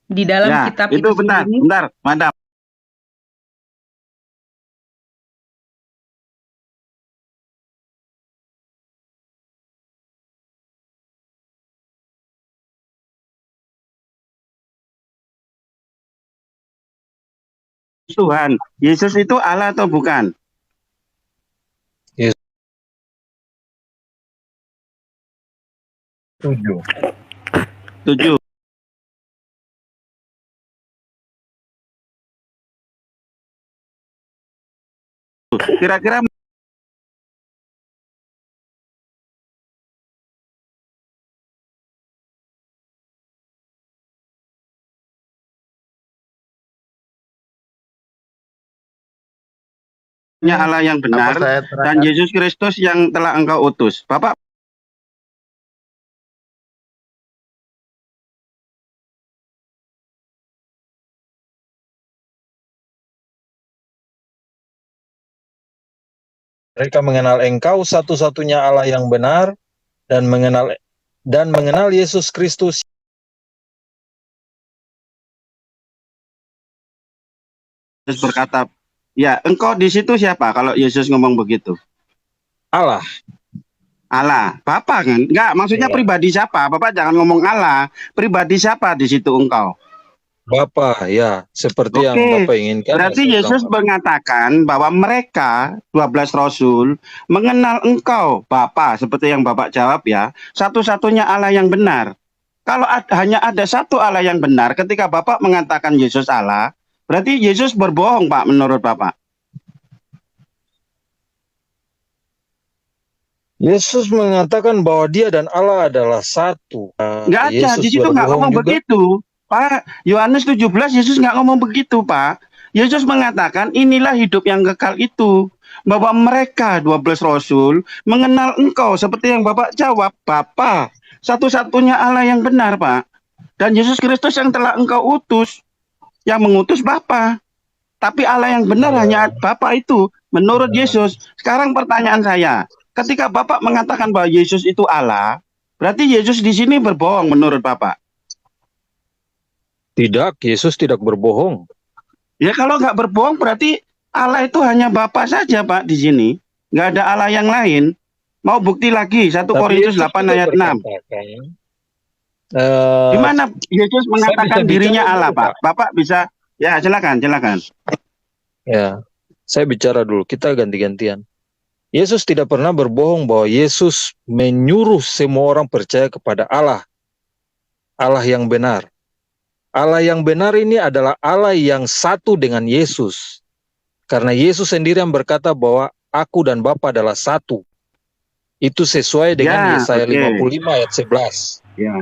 C: di dalam
B: Ya,
C: kitab
B: itu
C: itu
B: bentar,
C: sendiri?
B: Madam. Tuhan, Yesus itu Allah atau bukan? Tujuh. Kira-kira Allah yang
E: Apa
B: benar
E: saya
B: dan
E: terangkan?
B: Yesus Kristus yang telah engkau utus. Bapak
A: Mereka mengenal Engkau satu-satunya Allah yang benar dan mengenal Yesus Kristus.
B: berkata, ya engkau di situ siapa kalau Yesus ngomong begitu?
A: Allah.
B: Allah, Bapak kan? Enggak, maksudnya
A: Ya.
B: pribadi siapa? Bapak jangan ngomong Allah. Pribadi siapa di situ engkau?
A: Bapa, ya, seperti yang
B: Oke,
A: Bapak inginkan.
B: berarti
A: saya
B: Yesus
A: bilang,
B: mengatakan bahwa mereka 12 rasul mengenal engkau Bapa, seperti yang Bapak jawab ya, satu-satunya Allah yang benar. Kalau hanya ada satu Allah yang benar, ketika Bapak mengatakan Yesus Allah, berarti Yesus berbohong, Pak, menurut Bapak.
A: Yesus mengatakan bahwa dia dan Allah adalah satu.
B: Nggak ada,
A: Yesus
B: di situ nggak
A: berbohong
B: ngomong
A: juga.
B: begitu. Pak, Yohanes 17, Yesus nggak ngomong begitu, Pak. Yesus mengatakan inilah hidup yang kekal itu. Bahwa mereka 12 rasul mengenal engkau seperti yang Bapak jawab, Bapa, satu-satunya Allah yang benar, Pak. Dan Yesus Kristus yang telah engkau utus, yang mengutus Bapa. Tapi Allah yang benar hanya Bapa itu, menurut Yesus. Sekarang pertanyaan saya, ketika Bapak mengatakan bahwa Yesus itu Allah, berarti Yesus di sini berbohong menurut Bapak.
A: Tidak, Yesus tidak berbohong.
B: Ya kalau nggak berbohong berarti Allah itu hanya Bapa saja, Pak, di sini. Nggak ada Allah yang lain. Mau bukti lagi, 1
A: Tapi
B: Korintus
A: Yesus
B: 8
A: juga
B: ayat 6.
A: berkatakan,
B: Di mana Yesus mengatakan
A: bisa
B: dirinya
A: bicara
B: Allah,
A: dulu,
B: Pak? Bapak bisa, ya silakan.
A: ya, saya bicara dulu, kita ganti-gantian. Yesus tidak pernah berbohong bahwa Yesus menyuruh semua orang percaya kepada Allah. Allah yang benar. Allah yang benar ini adalah Allah yang satu dengan Yesus. Karena Yesus sendiri yang berkata bahwa aku dan Bapa adalah satu. Itu sesuai dengan Yesaya 55 ayat 11.
B: Ya.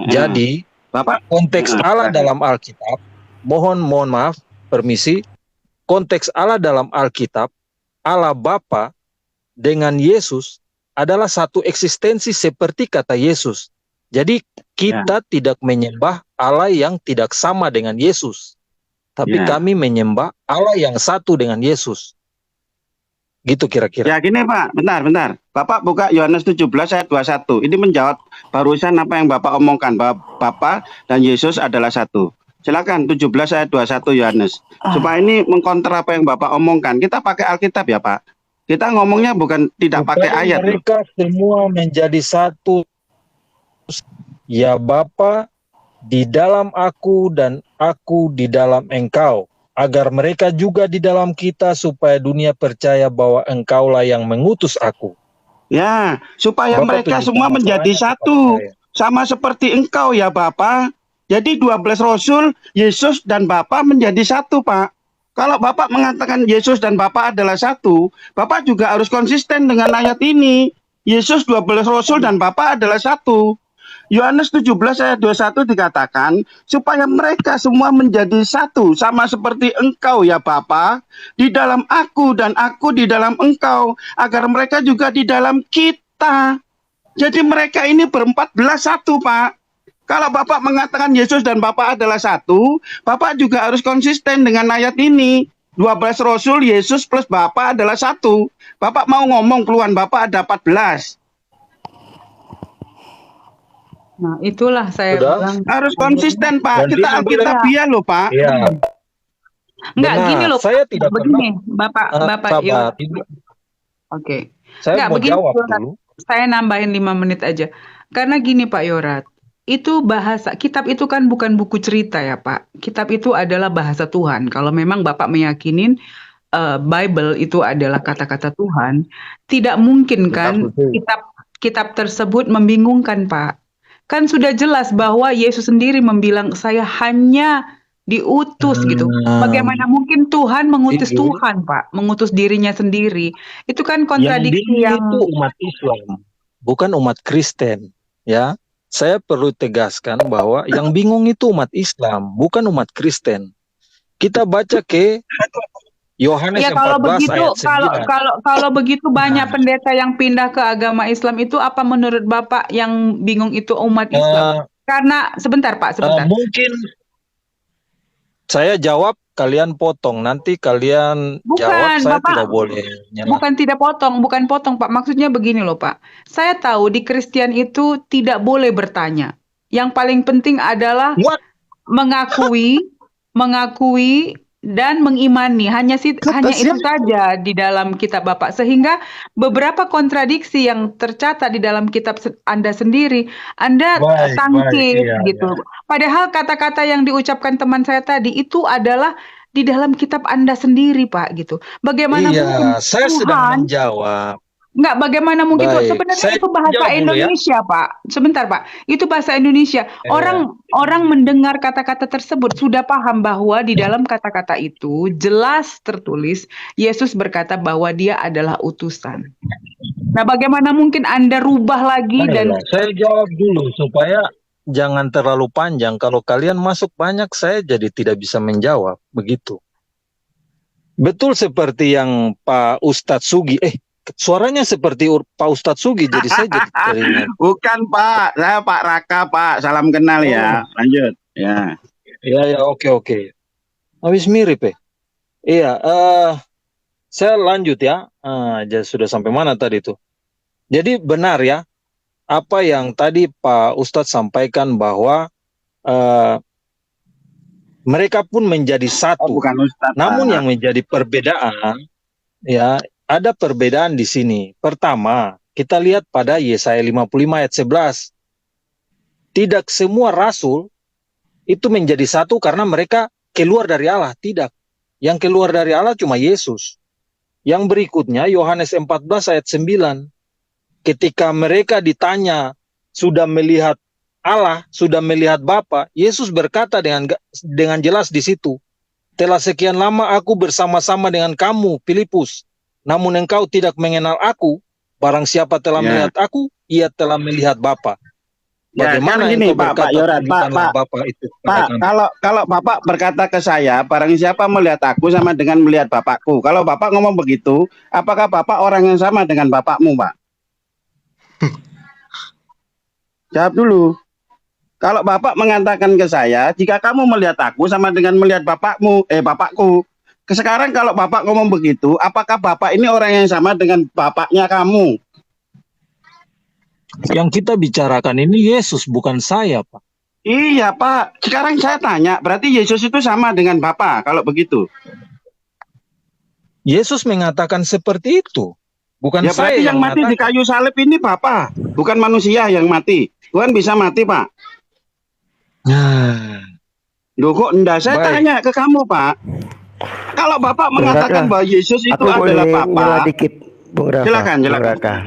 A: Jadi,
B: Bapak,
A: konteks Allah dalam Alkitab, mohon maaf, permisi, konteks Allah dalam Alkitab, Allah Bapa dengan Yesus adalah satu eksistensi seperti kata Yesus. Jadi kita tidak menyembah Allah yang tidak sama dengan Yesus. Tapi kami menyembah Allah yang satu dengan Yesus. Gitu kira-kira.
B: Ya gini Pak, bentar. Bapak buka Yohanes 17 ayat 21. Ini menjawab barusan apa yang Bapak omongkan, bahwa Bapa dan Yesus adalah satu. Silakan 17 ayat 21 Yohanes. Supaya ini mengkonter apa yang Bapak omongkan. Kita pakai Alkitab ya Pak. Kita ngomongnya bukan tidak pakai ayat.
A: Mereka semua menjadi satu. Ya Bapa, di dalam aku dan aku di dalam engkau, agar mereka juga di dalam kita, supaya dunia percaya bahwa engkaulah yang mengutus aku.
B: Ya, supaya
A: Bapak
B: mereka semua menjadi satu, sama seperti engkau ya Bapa. Jadi 12 rasul, Yesus dan Bapa menjadi satu, Pak. Kalau Bapak mengatakan Yesus dan Bapa adalah satu, Bapak juga harus konsisten dengan ayat ini. Yesus 12 rasul dan Bapa adalah satu. Yohanes 17 ayat 21 dikatakan, supaya mereka semua menjadi satu, sama seperti engkau ya Bapa, di dalam aku dan aku di dalam engkau, agar mereka juga di dalam kita. Jadi mereka ini berempat belas satu, Pak. Kalau Bapak mengatakan Yesus dan Bapa adalah satu, Bapak juga harus konsisten dengan ayat ini. 12 rasul, Yesus plus Bapa adalah satu. Bapak mau ngomong keluhan Bapak ada 14.
C: Nah, itulah saya bilang.
B: Harus konsisten, Pak. Kita Alkitabiah loh, Pak.
A: Iya.
C: Enggak, gini loh,
A: saya tidak
C: begini, Bapak
A: sabar.
C: Oke.
A: Saya
C: Enggak,
A: mau
C: begini,
A: jawab
C: Yorat.
A: dulu.
C: Saya nambahin 5 menit aja. Karena gini Pak Yorat, itu bahasa, kitab itu kan bukan buku cerita ya Pak. Kitab itu adalah bahasa Tuhan. Kalau memang Bapak meyakinin Bible itu adalah kata-kata Tuhan, tidak mungkin kan kitab tersebut membingungkan Pak. Kan sudah jelas bahwa Yesus sendiri membilang saya hanya diutus gitu. Bagaimana mungkin Tuhan mengutus Tuhan, Pak? Mengutus dirinya sendiri. Itu kan kontradiksi yang
A: itu umat Islam, bukan umat Kristen, ya. Saya perlu tegaskan bahwa yang bingung itu umat Islam, bukan umat Kristen. Kita baca ke Yohanes
C: Ya kalau
A: 14
C: begitu,
A: ayat
C: kalau
A: 9.
C: kalau begitu banyak
A: Nah,
C: pendeta yang pindah ke agama Islam itu apa menurut Bapak yang bingung itu umat Islam?
A: eh,
C: Karena sebentar Pak, sebentar.
A: mungkin saya jawab, kalian potong. Nanti kalian jawab,
C: Bukan,
A: saya
C: Bapak,
A: tidak boleh nyerah.
C: bukan tidak potong, bukan potong Pak. Maksudnya begini loh Pak. Saya tahu di Kristen itu tidak boleh bertanya. Yang paling penting adalah
A: What?
C: mengakui dan mengimani. Hanya
A: Kata
C: itu
A: siapa?
C: saja di dalam kitab Bapak. Sehingga beberapa kontradiksi yang tercatat di dalam kitab Anda sendiri, Anda
A: Baik,
C: tangkip
A: iya,
C: gitu.
A: iya.
C: Padahal kata-kata yang diucapkan teman saya tadi itu adalah di dalam kitab Anda sendiri, Pak, gitu. Bagaimana mungkin
A: Iya, saya sedang
C: Tuhan
A: menjawab.
C: Enggak, bagaimana mungkin Tuhan?
A: Baik,
C: Sebenarnya
A: saya
C: itu bahasa
A: jawab dulu ya.
C: Indonesia, Pak. Sebentar, Pak. Itu bahasa Indonesia.
A: Iya.
C: Orang mendengar kata-kata tersebut sudah paham bahwa di dalam kata-kata itu jelas tertulis Yesus berkata bahwa dia adalah utusan. Nah, bagaimana mungkin Anda rubah lagi dan
A: Baiklah, saya jawab dulu supaya jangan terlalu panjang. Kalau kalian masuk banyak, saya jadi tidak bisa menjawab. Begitu. Betul seperti yang Pak Ustadz Sugi. Suaranya seperti Pak Ustadz Sugi, jadi saya jadi teringat.
B: Bukan Pak, saya Pak Raka Pak. Salam kenal ya. Lanjut. Ya.
A: Ya, oke. Habis mirip ya. Iya, saya lanjut ya. Sudah sampai mana tadi tuh? Jadi benar ya, apa yang tadi Pak Ustadz sampaikan bahwa mereka pun menjadi satu.
B: Bukan Ustadz.
A: Namun yang menjadi perbedaan, ya, ada perbedaan di sini. Pertama, kita lihat pada Yesaya 55 ayat 11. Tidak semua rasul itu menjadi satu karena mereka keluar dari Allah. Tidak. Yang keluar dari Allah cuma Yesus. Yang berikutnya, Yohanes 14 ayat 9. Ketika mereka ditanya, sudah melihat Allah, sudah melihat Bapa, Yesus berkata dengan jelas di situ, telah sekian lama aku bersama-sama dengan kamu, Filipus, namun engkau tidak mengenal aku. Barang siapa telah melihat aku, ia telah melihat Bapa. Bagaimana
B: gini,
A: engkau
B: Pak
A: berkata
B: Yorat,
A: tunjukkanlah Bapa itu?
B: Pak, kalau Bapak berkata ke saya, barang siapa melihat aku sama dengan melihat Bapakku. Kalau Bapak ngomong begitu, apakah Bapak orang yang sama dengan Bapakmu, Pak? Jawab dulu. Kalau Bapak mengatakan ke saya, jika kamu melihat aku sama dengan melihat Bapakku. Sekarang kalau Bapak ngomong begitu, apakah Bapak ini orang yang sama dengan bapaknya kamu?
A: Yang kita bicarakan ini Yesus, bukan saya, Pak.
B: Iya, Pak. Sekarang saya tanya, berarti Yesus itu sama dengan Bapa kalau begitu?
A: Yesus mengatakan seperti itu. Bukan
B: Ya
A: saya
B: berarti yang mati di kayu salib ini Bapa, bukan manusia yang mati. Tuhan bisa mati, Pak. Loh kok enggak? Saya tanya ke kamu, Pak. Kalau Bapak mengatakan bahwa Yesus itu adalah Bapa,
F: dikit, Bung Rafa.
B: silakan.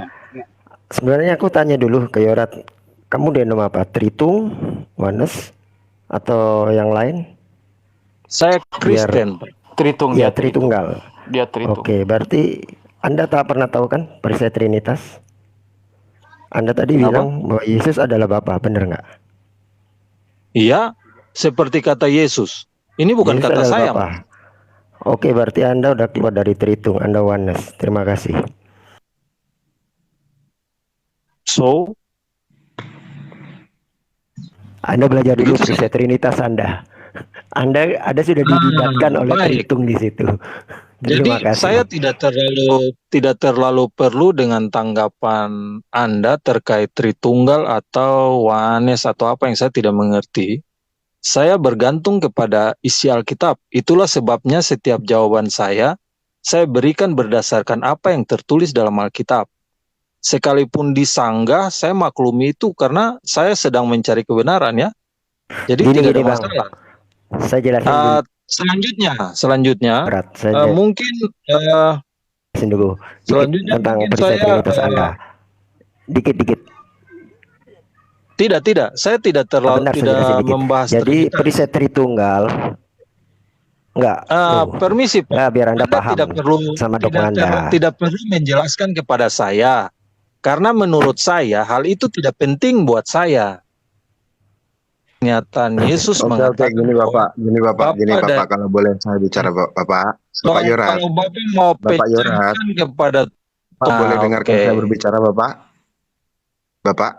F: Sebenarnya aku tanya dulu ke Yorat, kamu dia nama apa? Tritung, Oneness, atau yang lain?
A: Saya Kristen.
D: Tritung,
F: Ya,
D: dia
F: Tritunggal.
D: Dia Tritung.
F: Oke, berarti Anda tak pernah tahu kan perisai Trinitas? Anda tadi bilang bahwa Yesus adalah Bapa, benar nggak?
A: Iya, seperti kata Yesus. Ini bukan
F: Yesus
A: kata
F: adalah
A: saya.
F: Bapa. Oke, berarti Anda udah keluar dari Tritung, Anda Oneness. Terima kasih.
A: So,
F: Anda belajar dulu perisai Trinitas Anda. Anda sudah dididatkan oleh Tritung di situ.
A: Jadi saya tidak terlalu perlu dengan tanggapan Anda terkait Tritunggal atau Oneness atau apa yang saya tidak mengerti. Saya bergantung kepada isi Alkitab. Itulah sebabnya setiap jawaban saya berikan berdasarkan apa yang tertulis dalam Alkitab. Sekalipun disanggah, saya maklumi itu karena saya sedang mencari kebenaran ya. Jadi tidak ada masalah.
F: Saya jelasin
A: selanjutnya mungkin
F: dulu
A: selanjutnya
F: tentang
A: mungkin
F: perisai Trinitas Anda. Dikit.
A: Tidak. Saya tidak terlalu membahas.
F: Jadi perisai Tritunggal enggak.
A: Permisi, Pak.
F: Biar Anda paham
A: tidak perlu
F: sama dokumen Anda.
A: Tidak perlu menjelaskan kepada saya. Karena menurut saya hal itu tidak penting buat saya. Kenyataan Yesus mengatakan
E: gini Bapak, kalau boleh saya bicara Bapak. Bapak Yorat,
A: Kalau Bapak mau
E: Bapak Yorat,
A: pecahkan kepada
E: Bapak boleh dengarkan
A: oke.
E: saya berbicara, Bapak? Bapak,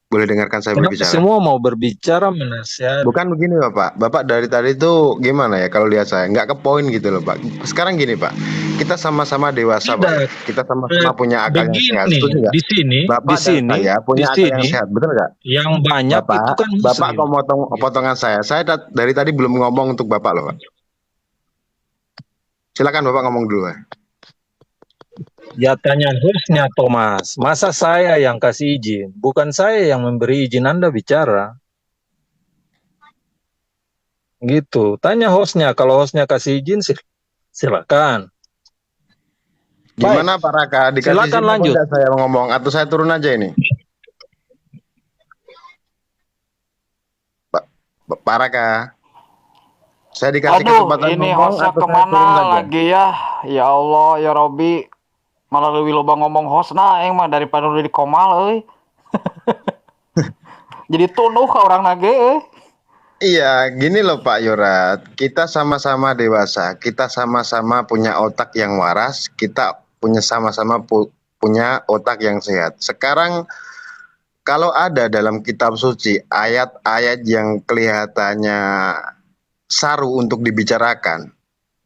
E: boleh dengarkan saya
A: Kenapa
E: berbicara?
A: semua mau berbicara menasihat?
E: Bukan begini, Bapak. Bapak dari tadi itu gimana ya kalau lihat saya? Nggak ke poin gitu loh, Pak. Sekarang gini, Pak. Kita sama-sama dewasa, Pak.
A: Tidak.
E: Kita sama-sama punya akal yang sehat.
A: Begini,
E: Setuju nggak?
A: di sini,
E: Bapak dan saya punya akal yang sehat, betul nggak?
A: yang banyak itu
E: Bapak,
A: kan
E: Bapak
A: Muslim.
E: kok potongan saya. Saya dari tadi belum ngomong untuk Bapak loh, Pak. Silakan Bapak ngomong dulu, Pak.
A: Ya tanya hostnya Thomas, masa saya yang kasih izin? Bukan saya yang memberi izin Anda bicara. Gitu, tanya hostnya, kalau hostnya kasih izin silakan.
E: Gimana Pak Raka? Dikasih
A: Silakan
E: izin apa
A: lanjut.
E: enggak saya ngomong atau saya turun aja ini? Pak Raka, saya dikasih kesempatan
D: ini
E: ngomong
D: hostnya
E: atau saya
D: kemana
E: turun aja?
D: lagi ya? Ya Allah, ya Robi. Malah lebih loba ngomong hostna, mah daripada udah di komal, Jadi tunuh ke orang nage,
E: Iya, gini loh Pak Yorat, kita sama-sama dewasa, kita sama-sama punya otak yang waras, kita punya sama-sama punya otak yang sehat. Sekarang kalau ada dalam kitab suci ayat-ayat yang kelihatannya saru untuk dibicarakan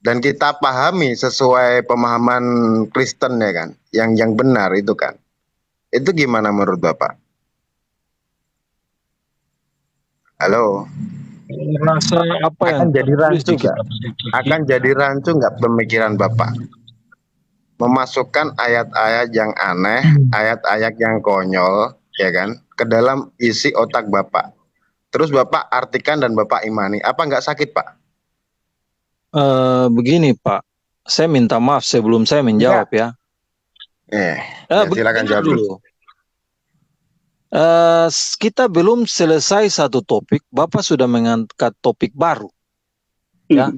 E: dan kita pahami sesuai pemahaman Kristen ya kan, yang benar itu kan. Itu gimana menurut Bapak? Halo.
A: Rasa apa yang
E: Akan jadi
A: tertulis
E: rancu
A: di
E: nggak?
A: kitab-kitab
E: Akan jadi rancu nggak pemikiran Bapak? Memasukkan ayat-ayat yang aneh, ayat-ayat yang konyol, ya kan, ke dalam isi otak Bapak. Terus Bapak artikan dan Bapak imani. Apa nggak sakit, Pak?
A: Begini Pak, saya minta maaf sebelum saya menjawab ya.
E: Silakan jawab dulu.
A: Kita belum selesai satu topik, Bapak sudah mengangkat topik baru. Ya.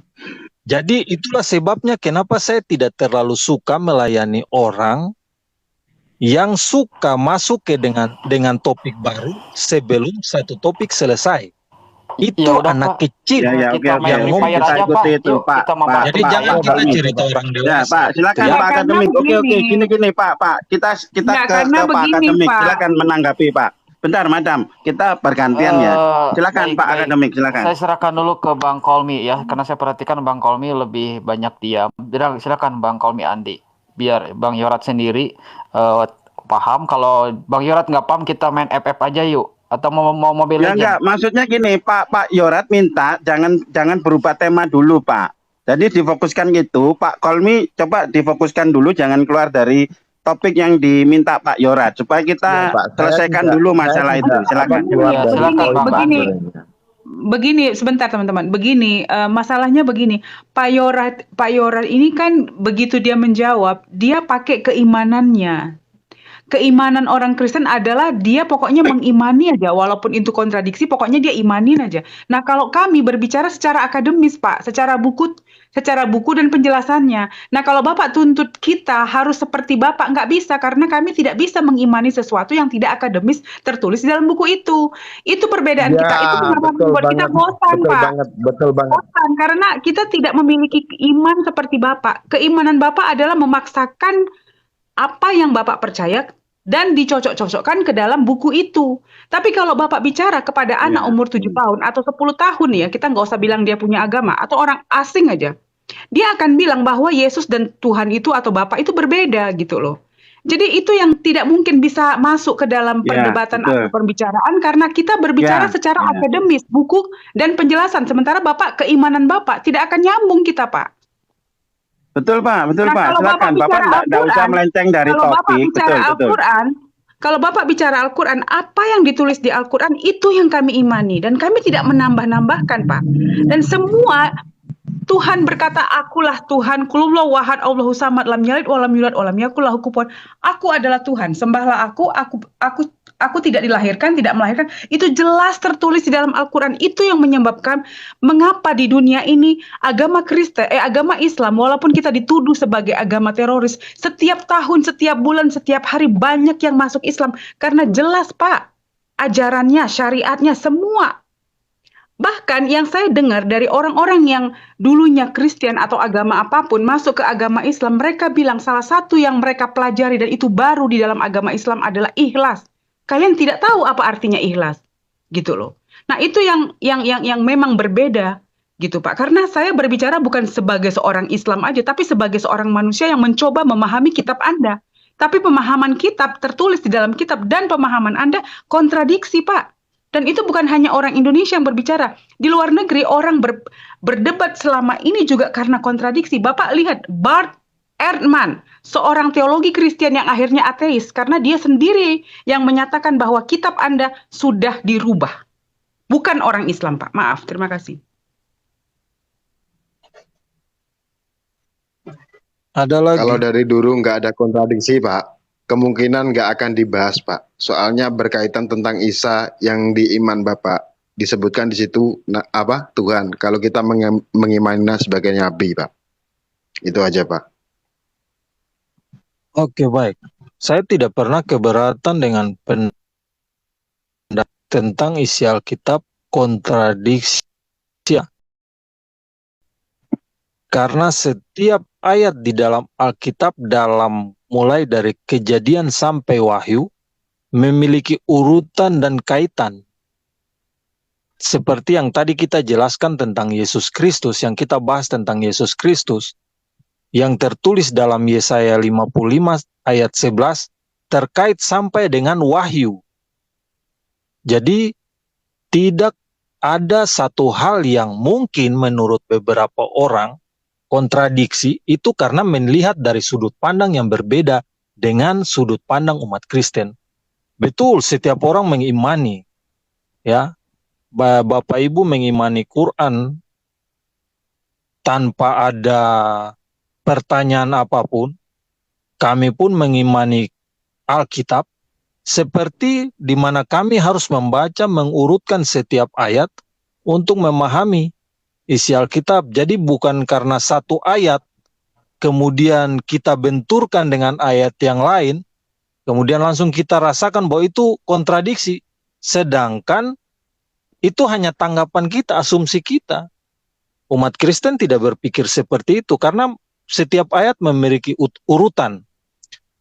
A: Jadi itulah sebabnya kenapa saya tidak terlalu suka melayani orang yang suka masuk ke dengan topik baru sebelum satu topik selesai. Itu
D: Ya udah,
A: anak
D: Pak.
A: kecil.
D: Kita main
A: yang
D: Free
A: ngomong.
D: Fire aja, Pak.
B: Itu,
D: Yuk,
B: Pak.
D: kita membantu
A: Jadi jangan
D: saya.
A: kita cerita orang
B: Ya
A: dewasa.
B: Pak, silakan
A: Ya.
B: Pak
C: Karena
B: Akademik. Oke,
C: begini.
B: gini Pak. Kita
C: Nggak,
B: ke
C: karena
B: Pak
C: begini,
B: Akademik.
C: Pak.
B: Silakan menanggapi Pak. Bentar, Madam. Kita bergantian ya. Silakan Pak Akademik, silakan.
D: Saya serahkan dulu ke Bang Kolmi ya, karena saya perhatikan Bang Kolmi lebih banyak diam. Jadi silakan Bang Kolmi Andi. Biar Bang Yorat sendiri paham. Kalau Bang Yorat nggak paham, kita main FF aja yuk. Atau mau Mobile
B: Ya
D: Legends.
B: enggak, maksudnya gini, Pak Yorat minta jangan berubah tema dulu, Pak. Jadi difokuskan gitu, Pak Kolmi coba difokuskan dulu, jangan keluar dari topik yang diminta Pak Yorat supaya kita
E: Ya, Pak,
B: selesaikan dulu masalah itu. Silakan.
D: Ya, silakan, Bang.
C: Begini, sebentar teman-teman. Begini, masalahnya begini. Pak Yorat ini kan begitu dia menjawab, dia pakai keimanannya. Keimanan orang Kristen adalah dia pokoknya mengimani aja, walaupun itu kontradiksi, pokoknya dia imanin aja. Nah, kalau kami berbicara secara akademis, Pak, secara buku dan penjelasannya. Nah, kalau Bapak tuntut kita harus seperti Bapak, nggak bisa, karena kami tidak bisa mengimani sesuatu yang tidak akademis tertulis di dalam buku itu. Itu perbedaan kita. Itu kenapa membuat kita bosan, Pak.
E: Betul banget.
C: Bosan, karena kita tidak memiliki iman seperti Bapak. Keimanan Bapak adalah memaksakan apa yang Bapak percaya dan dicocok-cocokkan ke dalam buku itu. Tapi kalau Bapak bicara kepada anak umur 7 tahun atau 10 tahun ya, kita nggak usah bilang dia punya agama, atau orang asing aja. Dia akan bilang bahwa Yesus dan Tuhan itu atau Bapak itu berbeda gitu loh. Jadi itu yang tidak mungkin bisa masuk ke dalam perdebatan atau pembicaraan karena kita berbicara secara akademis, buku dan penjelasan. Sementara Bapak, keimanan Bapak tidak akan nyambung kita, Pak.
B: Betul Pak,
C: Nah,
B: Pak.
C: kalau
B: Silakan. Bapak nggak usah melenceng dari
C: kalau Bapak
B: topik.
C: bicara Al-Quran, kalau Bapak bicara Al-Quran, apa yang ditulis di Al-Quran itu yang kami imani dan kami tidak menambah-nambahkan, Pak. Dan semua Tuhan berkata, akulah Tuhan, kulullahu wahad, Allahu samad, lam yalid walam yulad walam yakul lahu kufuwan. Aku adalah Tuhan, sembahlah aku tidak dilahirkan, tidak melahirkan. Itu jelas tertulis di dalam Al-Quran. Itu yang menyebabkan mengapa di dunia ini agama Islam, walaupun kita dituduh sebagai agama teroris, setiap tahun, setiap bulan, setiap hari banyak yang masuk Islam. Karena jelas, Pak, ajarannya, syariatnya, semua Bahkan yang saya dengar dari orang-orang yang dulunya Kristen atau agama apapun masuk ke agama Islam, mereka bilang salah satu yang mereka pelajari dan itu baru di dalam agama Islam adalah ikhlas. Kalian tidak tahu apa artinya ikhlas, gitu loh. Nah, itu yang memang berbeda gitu, Pak. Karena saya berbicara bukan sebagai seorang Islam aja, tapi sebagai seorang manusia yang mencoba memahami kitab Anda. Tapi pemahaman kitab tertulis di dalam kitab dan pemahaman Anda kontradiksi, Pak. Dan itu bukan hanya orang Indonesia yang berbicara. Di luar negeri orang berdebat selama ini juga karena kontradiksi. Bapak lihat Bart Ehrman, seorang teologi Kristen yang akhirnya ateis karena dia sendiri yang menyatakan bahwa kitab Anda sudah dirubah. Bukan orang Islam, Pak. Maaf, terima kasih.
A: Ada lagi.
E: Kalau dari dulu nggak ada kontradiksi, Pak, kemungkinan nggak akan dibahas, Pak. Soalnya berkaitan tentang Isa yang di iman Bapak. Disebutkan di situ Tuhan. Kalau kita mengimaninya sebagai nabi, Pak. Itu aja, Pak.
A: Oke, baik. Saya tidak pernah keberatan dengan pendapat tentang isi Alkitab kontradiksi. Karena setiap ayat di dalam Alkitab dalam mulai dari Kejadian sampai Wahyu memiliki urutan dan kaitan. Seperti yang tadi kita jelaskan tentang Yesus Kristus, yang kita bahas tentang Yesus Kristus, yang tertulis dalam Yesaya 55 ayat 11 terkait sampai dengan Wahyu. Jadi tidak ada satu hal yang mungkin menurut beberapa orang kontradiksi itu karena melihat dari sudut pandang yang berbeda dengan sudut pandang umat Kristen. Betul, setiap orang mengimani, ya, Bapak Ibu mengimani Quran tanpa ada pertanyaan apapun. Kami pun mengimani Alkitab seperti di mana kami harus membaca, mengurutkan setiap ayat untuk memahami isi Alkitab. Jadi bukan karena satu ayat kemudian kita benturkan dengan ayat yang lain, kemudian langsung kita rasakan bahwa itu kontradiksi. Sedangkan itu hanya tanggapan kita, asumsi kita. Umat Kristen tidak berpikir seperti itu karena setiap ayat memiliki urutan.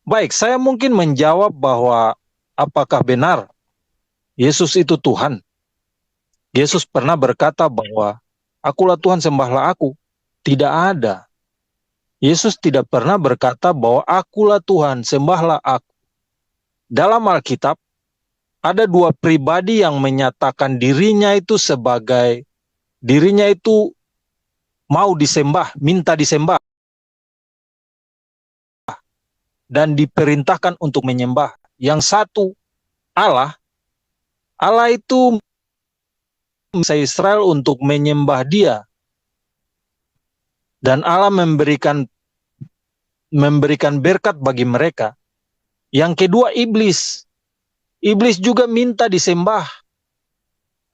A: Baik, saya mungkin menjawab bahwa apakah benar Yesus itu Tuhan? Yesus pernah berkata bahwa akulah Tuhan, sembahlah aku. Tidak ada. Yesus tidak pernah berkata bahwa akulah Tuhan, sembahlah aku. Dalam Alkitab, ada dua pribadi yang menyatakan dirinya itu sebagai, dirinya itu mau disembah, minta disembah, dan diperintahkan untuk menyembah. Yang satu, Allah. Allah itu bangsa Israel untuk menyembah Dia, dan Allah memberikan berkat bagi mereka. Yang kedua, iblis. Iblis juga minta disembah.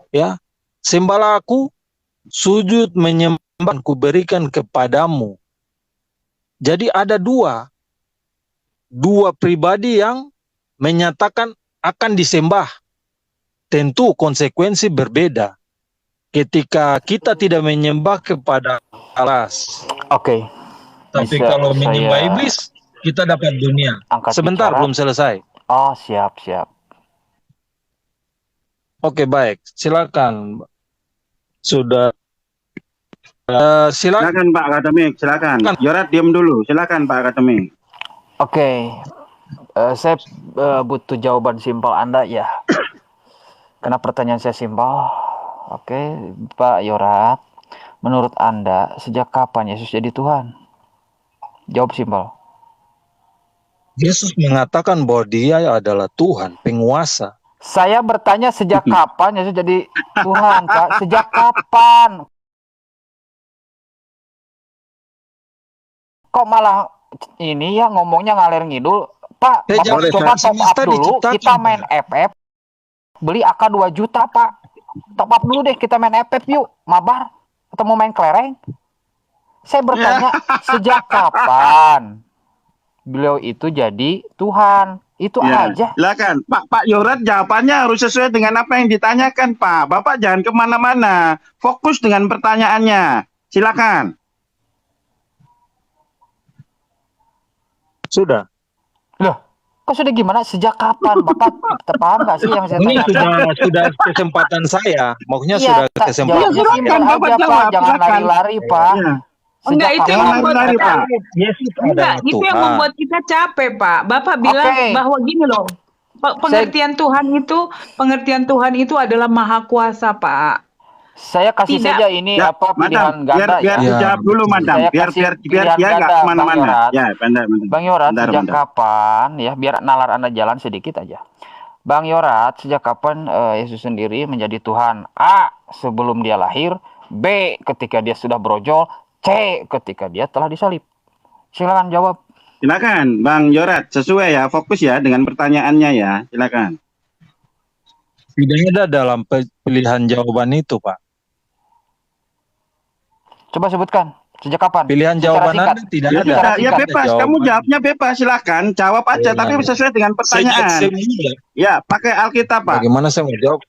A: Ya, sembahlah aku, sujud menyembah, ku berikan kepadamu. Jadi ada dua pribadi yang menyatakan akan disembah. Tentu konsekuensi berbeda ketika kita tidak menyembah kepada Allah.
D: Oke.
A: Tapi
D: Bisa
A: kalau menyembah
D: saya
A: iblis, kita dapat dunia.
D: angkat
A: Sebentar,
D: bicara?
A: belum selesai.
D: Oh, siap.
A: Oke, baik. Silakan. Sudah. Silakan.
B: Silakan Pak Akademik, silakan. Yorat diam dulu, silakan Pak Akademik.
D: Oke. Saya butuh jawaban simpel Anda ya. Karena pertanyaan saya simpel. Oke, Pak Yorat. Menurut Anda, sejak kapan Yesus jadi Tuhan? Jawab simpel.
A: Yesus mengatakan bahwa Dia adalah Tuhan, penguasa.
D: Saya bertanya sejak kapan Yesus jadi Tuhan, Pak? Sejak kapan? Kok malah ini ya ngomongnya ngalir ngidul? Pak, Bapak coba top up dulu, kita main FF. Beli AK 2 juta, Pak. Top up dulu deh, kita main FF yuk. Mabar, atau mau main kelereng? Saya bertanya, sejak kapan beliau itu jadi Tuhan? Itu
B: Ya,
D: aja.
B: silakan. Pak Yorat jawabannya harus sesuai dengan apa yang ditanyakan, Pak. Bapak jangan kemana-mana. Fokus dengan pertanyaannya. Silakan.
A: Sudah.
D: Loh, kok sudah gimana? Sejak kapan? Bapak terpaham nggak sih yang saya
A: Ini
D: tanyakan?
A: sudah kesempatan saya. Maksudnya
D: Iya,
A: sudah kesempatan.
D: jawabnya simpel
B: Bapak
D: aja,
B: jawab,
D: Pak. Jangan
B: silakan.
D: lari-lari, Pak.
B: Ya.
C: Enggak,
D: Sejak
C: itu yang
B: Jangan
C: membuat
B: lari-lari,
C: kita
B: Pak.
A: Yesus
C: enggak,
A: adalah
C: itu yang
A: Tuhan.
C: membuat kita capek, Pak. Bapak bilang
D: Oke.
C: bahwa gini loh. Pengertian Tuhan itu adalah maha kuasa, Pak.
D: Saya kasih
C: Tidak.
D: saja ini
B: Ya,
D: apa pilihan
B: Madam,
D: ganda
B: biar
A: Ya,
B: dijawab dulu,
A: betul.
B: Madam.
D: Saya
B: Biar
D: kasih
B: biar
D: pilihan
B: dia nggak
D: ganda, Bang
B: kemana-mana.
D: Yorat.
B: Ya, bentar.
D: Bang Yorat,
B: Bentar,
D: sejak
B: bentar.
D: kapan ya biar nalar Anda jalan sedikit aja. Bang Yorat, sejak kapan Yesus sendiri menjadi Tuhan? A. Sebelum dia lahir. B. Ketika dia sudah brojol. C. Ketika dia telah disalib. Silakan jawab.
B: Silakan, Bang Yorat. Sesuai ya, fokus ya dengan pertanyaannya ya. Silakan.
A: Tidak ada dalam pilihan jawaban itu, Pak.
D: Coba sebutkan. Sejak kapan?
A: Pilihan
D: Secara
A: jawaban
D: singkat.
A: Anda tidak
B: Ya,
A: ada.
B: sudah, ya
D: Singkat.
B: bebas. Kamu
A: Jawaban.
B: jawabnya bebas. Silakan, jawab aja.
A: Ya.
B: Tapi sesuai dengan
A: Sejak
B: pertanyaan.
A: semula.
B: Ya, pakai Alkitab, Pak.
A: Bagaimana saya mau jawab?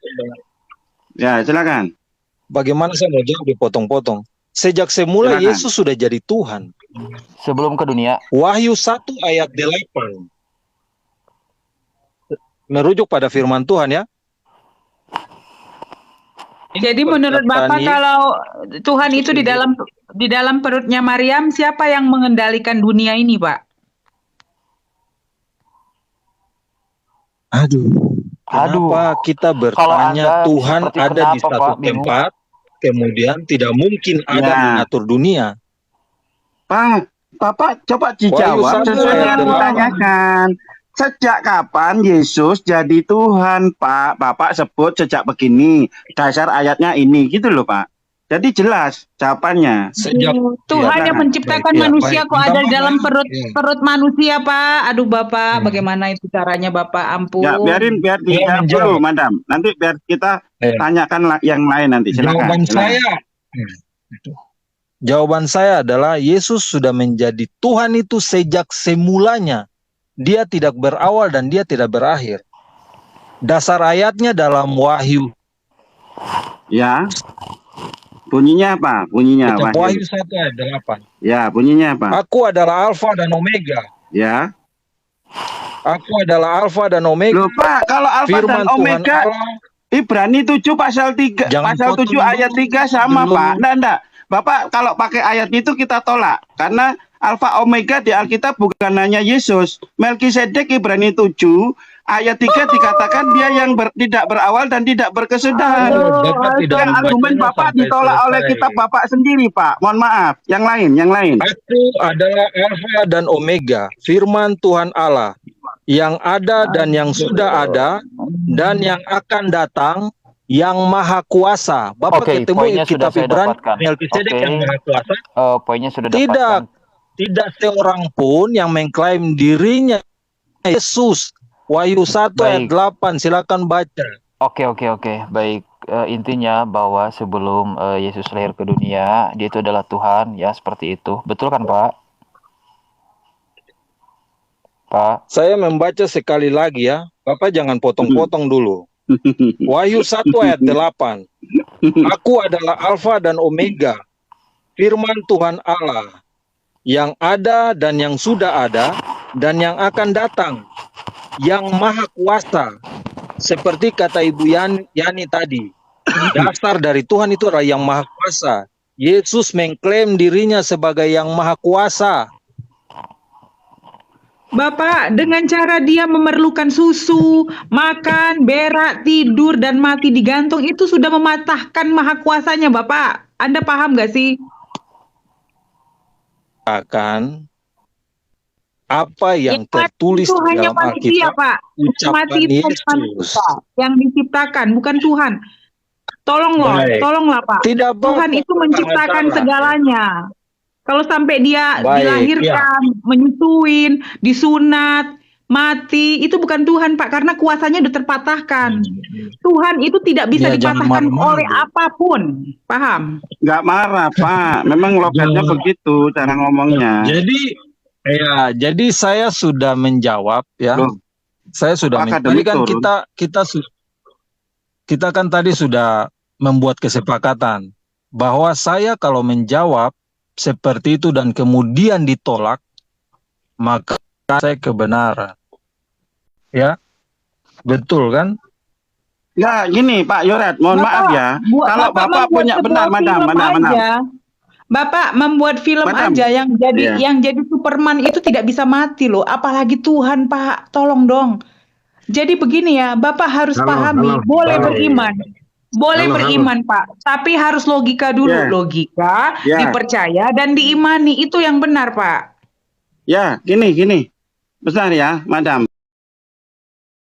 B: Ya, silakan.
A: Bagaimana saya mau jawab dipotong-potong? Sejak semula
B: Silakan.
A: Yesus sudah jadi Tuhan.
D: Sebelum ke dunia.
A: Wahyu 1 ayat 8. Merujuk pada firman Tuhan ya.
C: Jadi menurut Bapak
A: Yesus.
C: kalau Tuhan itu di dalam perutnya Maryam, siapa yang mengendalikan dunia ini, Pak?
A: Aduh. Kenapa kita bertanya
D: Anda
A: Tuhan
D: seperti
A: ada di
D: kenapa,
A: satu
D: Pak? Bingung.
A: tempat, kemudian tidak mungkin ada
B: Ya.
A: mengatur dunia.
B: Pak, Bapak coba
A: Wahyu
B: dijawab
A: 1
B: sesuai
A: ayat
B: dengan
A: 8.
B: ditanyakan. Sejak kapan Yesus jadi Tuhan, Pak? Bapak sebut sejak begini, dasar ayatnya ini, gitu loh, Pak. Jadi jelas jawabannya.
A: Sejak
C: Tuhan
B: Ya,
C: yang menciptakan
A: baik, ya,
C: manusia
A: baik.
C: kok ada di dalam
A: Minta maaf. Ya.
C: perut manusia, Pak. Aduh, Bapak,
A: Hmm.
C: bagaimana itu caranya, Bapak? Ampun.
B: Ya, biar dijawab
A: menjawab.
B: dulu, Madam. Nanti biar kita
A: Ya.
B: tanyakan yang lain nanti. Silakan.
A: Jawaban saya adalah Yesus sudah menjadi Tuhan itu sejak semulanya. Dia tidak berawal dan dia tidak berakhir. Dasar ayatnya dalam Wahyu.
B: Ya. Bunyinya apa? Bunyinya
A: Wahyu
B: Wahyu.
A: 1 ayat 8.
B: Ya, bunyinya apa?
A: Aku adalah Alfa dan Omega.
B: Ya.
A: Aku adalah Alfa dan Omega.
B: Loh, Pak, kalau Alfa
A: Firman
B: dan
A: Tuhan
B: Omega
A: Allah.
B: Ibrani 7 pasal 3
A: Jangan
B: pasal
A: potong
B: 7 ayat
A: dulu.
B: 3 sama,
A: Dulu.
B: Pak. Enggak. Bapak kalau pakai ayat itu kita tolak karena Alfa Omega di Alkitab bukan hanya Yesus. Melkisedek Ibrani 7 ayat 3 dikatakan dia yang tidak berawal dan tidak berkesudahan.
A: Bapak tidak
B: Kan argumen
A: membacanya
B: Bapak
A: sampai
B: ditolak oleh
A: selesai.
B: kitab Bapak sendiri, Pak. Mohon maaf. Yang lain.
A: Aku adalah Alfa dan Omega, firman Tuhan Allah, yang ada dan yang sudah ada, dan yang akan datang, yang maha kuasa. Bapak
D: Oke,
A: ketemu
D: poinnya
A: kitab
D: sudah saya
A: Ibrani,
D: dapatkan.
A: Melkisedek
D: Oke.
A: yang maha kuasa.
D: Poinnya sudah
A: Tidak,
D: dapatkan.
A: tidak seorang pun yang mengklaim dirinya Yesus. Wahyu 1 ayat
D: Baik.
A: 8, silakan baca.
D: Oke. Baik. Intinya bahwa sebelum Yesus lahir ke dunia, dia itu adalah Tuhan, ya seperti itu. Betul kan, Pak? Pak.
A: Saya membaca sekali lagi ya. Bapak jangan potong-potong dulu. Wahyu 1 ayat 8. Aku adalah Alfa dan Omega, firman Tuhan Allah, yang ada dan yang sudah ada, dan yang akan datang, yang maha kuasa. Seperti kata Ibu Yani tadi, dasar dari Tuhan itu adalah yang maha kuasa. Yesus mengklaim dirinya sebagai yang maha kuasa.
C: Bapak, dengan cara dia memerlukan susu, makan, berak, tidur, dan mati digantung, itu sudah mematahkan maha kuasanya, Bapak. Anda paham gak sih?
A: Akan apa yang
C: Yang mati
A: tertulis
C: itu
A: di
C: hanya
A: dalam
C: manusia,
A: Alkitab,
C: Pak.
A: ucapan
C: Mati itu
A: Yesus.
C: manusia yang diciptakan, bukan Tuhan.
A: Baik.
C: Tolonglah, Pak.
A: Tidak
C: Tuhan
A: apa-apa,
C: itu menciptakan
A: salah.
C: segalanya. Kalau sampai dia
A: Baik,
C: dilahirkan, menyusuin, disunat, mati, itu bukan Tuhan, Pak, karena kuasanya sudah terpatahkan. Tuhan itu tidak bisa
A: Ya, jangan
C: dipatahkan
A: marah-marah,
C: oleh
A: Bu.
C: apapun. Paham?
B: Nggak marah, Pak. Memang logatnya
A: Jangan.
B: begitu cara ngomongnya.
A: Jadi saya sudah menjawab ya.
B: Loh.
A: Saya sudah
B: Pak
A: tadi
B: akademik
A: kan
B: turun.
A: kita kan tadi sudah membuat kesepakatan bahwa saya kalau menjawab seperti itu dan kemudian ditolak, maka saya kebenaran. Ya, betul kan?
B: Ya, gini Pak Yorat, mohon maaf ya. Kalau Bapak
G: membuat
B: punya
G: sebuah
B: benar, madam,
G: film
B: madam.
G: aja. Bapak membuat film
B: Madam.
G: aja yang
B: Iya.
G: jadi Superman itu tidak bisa mati loh, apalagi Tuhan, Pak. Tolong dong. Jadi begini ya, Bapak harus pahami, boleh beriman. Boleh beriman, Pak, tapi harus logika dulu.
B: Ya.
G: Logika,
B: Ya.
G: dipercaya dan diimani, itu yang benar, Pak.
B: Ya, gini. Besar ya, madam.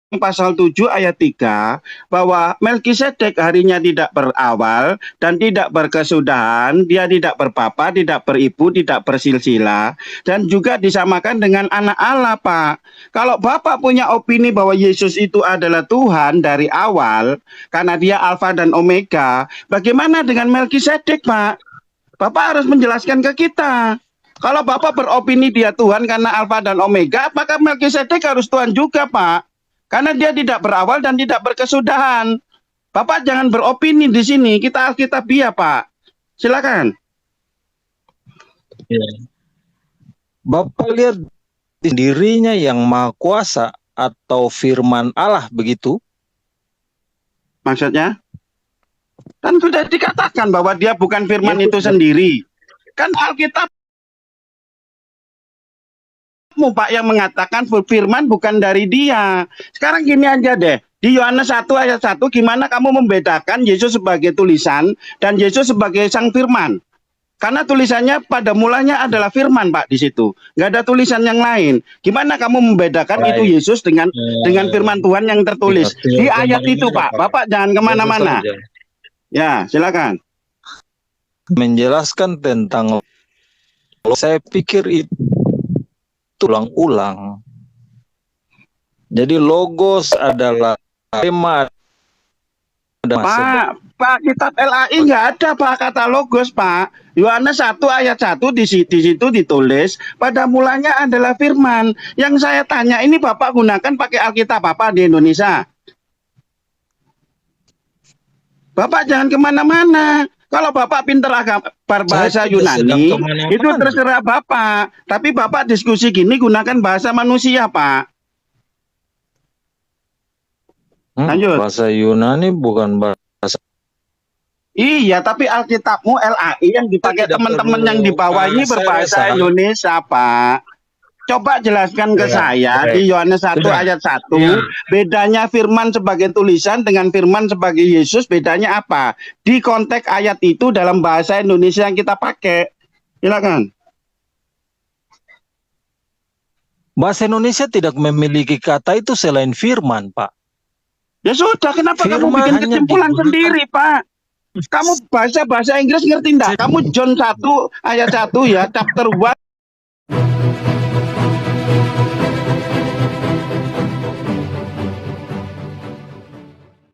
B: Pasal 7 ayat 3 bahwa Melkisedek harinya tidak berawal dan tidak berkesudahan, dia tidak berpapa, tidak beribu, tidak bersilsilah, dan juga disamakan dengan anak Allah, Pak. Kalau Bapak punya opini bahwa Yesus itu adalah Tuhan dari awal karena dia Alfa dan Omega, bagaimana dengan Melkisedek, Pak? Bapak harus menjelaskan ke kita. Kalau Bapak beropini dia Tuhan karena Alfa dan Omega, maka Melkisedek harus Tuhan juga, Pak. Karena dia tidak berawal dan tidak berkesudahan. Bapak jangan beropini di sini. Kita Alkitabiah, Pak. Silakan.
A: Ya. Bapak lihat dirinya yang maha kuasa atau firman Allah begitu?
B: Maksudnya? Kan sudah dikatakan bahwa dia bukan firman itu sendiri. Kan Alkitab Pak yang mengatakan firman bukan dari dia. Sekarang gini aja deh. Di Yohanes 1 ayat 1 gimana kamu membedakan Yesus sebagai tulisan dan Yesus sebagai sang firman? Karena tulisannya pada mulanya adalah firman, Pak, di situ. Nggak ada tulisan yang lain. Gimana kamu membedakan itu Yesus dengan firman Tuhan yang tertulis? Di ayat itu, Pak. Bapak jangan kemana-mana. Ya, silakan.
A: Menjelaskan tentang, saya pikir itu ulang-ulang. Jadi logos adalah tema.
B: Pak, kitab LAI nggak ada Pak kata logos, Pak. Yohanes 1 ayat 1 di situ ditulis pada mulanya adalah firman. Yang saya tanya ini Bapak gunakan pakai Alkitab apa di Indonesia? Bapak jangan kemana-mana. Kalau Bapak pinter agama berbahasa Yunani, itu terserah Bapak. Tapi Bapak diskusi gini gunakan bahasa manusia, Pak. Lanjut.
A: Bahasa Yunani bukan bahasa.
B: Iya, tapi Alkitabmu LAI yang dipakai teman-teman yang di bawah ini berbahasa Indonesia, Pak. Coba jelaskan ke saya di Yohanes 1 ayat 1, bedanya firman sebagai tulisan dengan firman sebagai Yesus, bedanya apa? Di konteks ayat itu dalam bahasa Indonesia yang kita pakai. Silakan.
A: Bahasa Indonesia tidak memiliki kata itu selain firman, Pak.
B: Ya sudah, kenapa kamu
A: Firman
B: bikin
A: hanya
B: kesimpulan
A: digunakan
B: sendiri, Pak? Kamu bahasa Inggris ngerti enggak? Kamu John 1 ayat 1 ya, chapter 1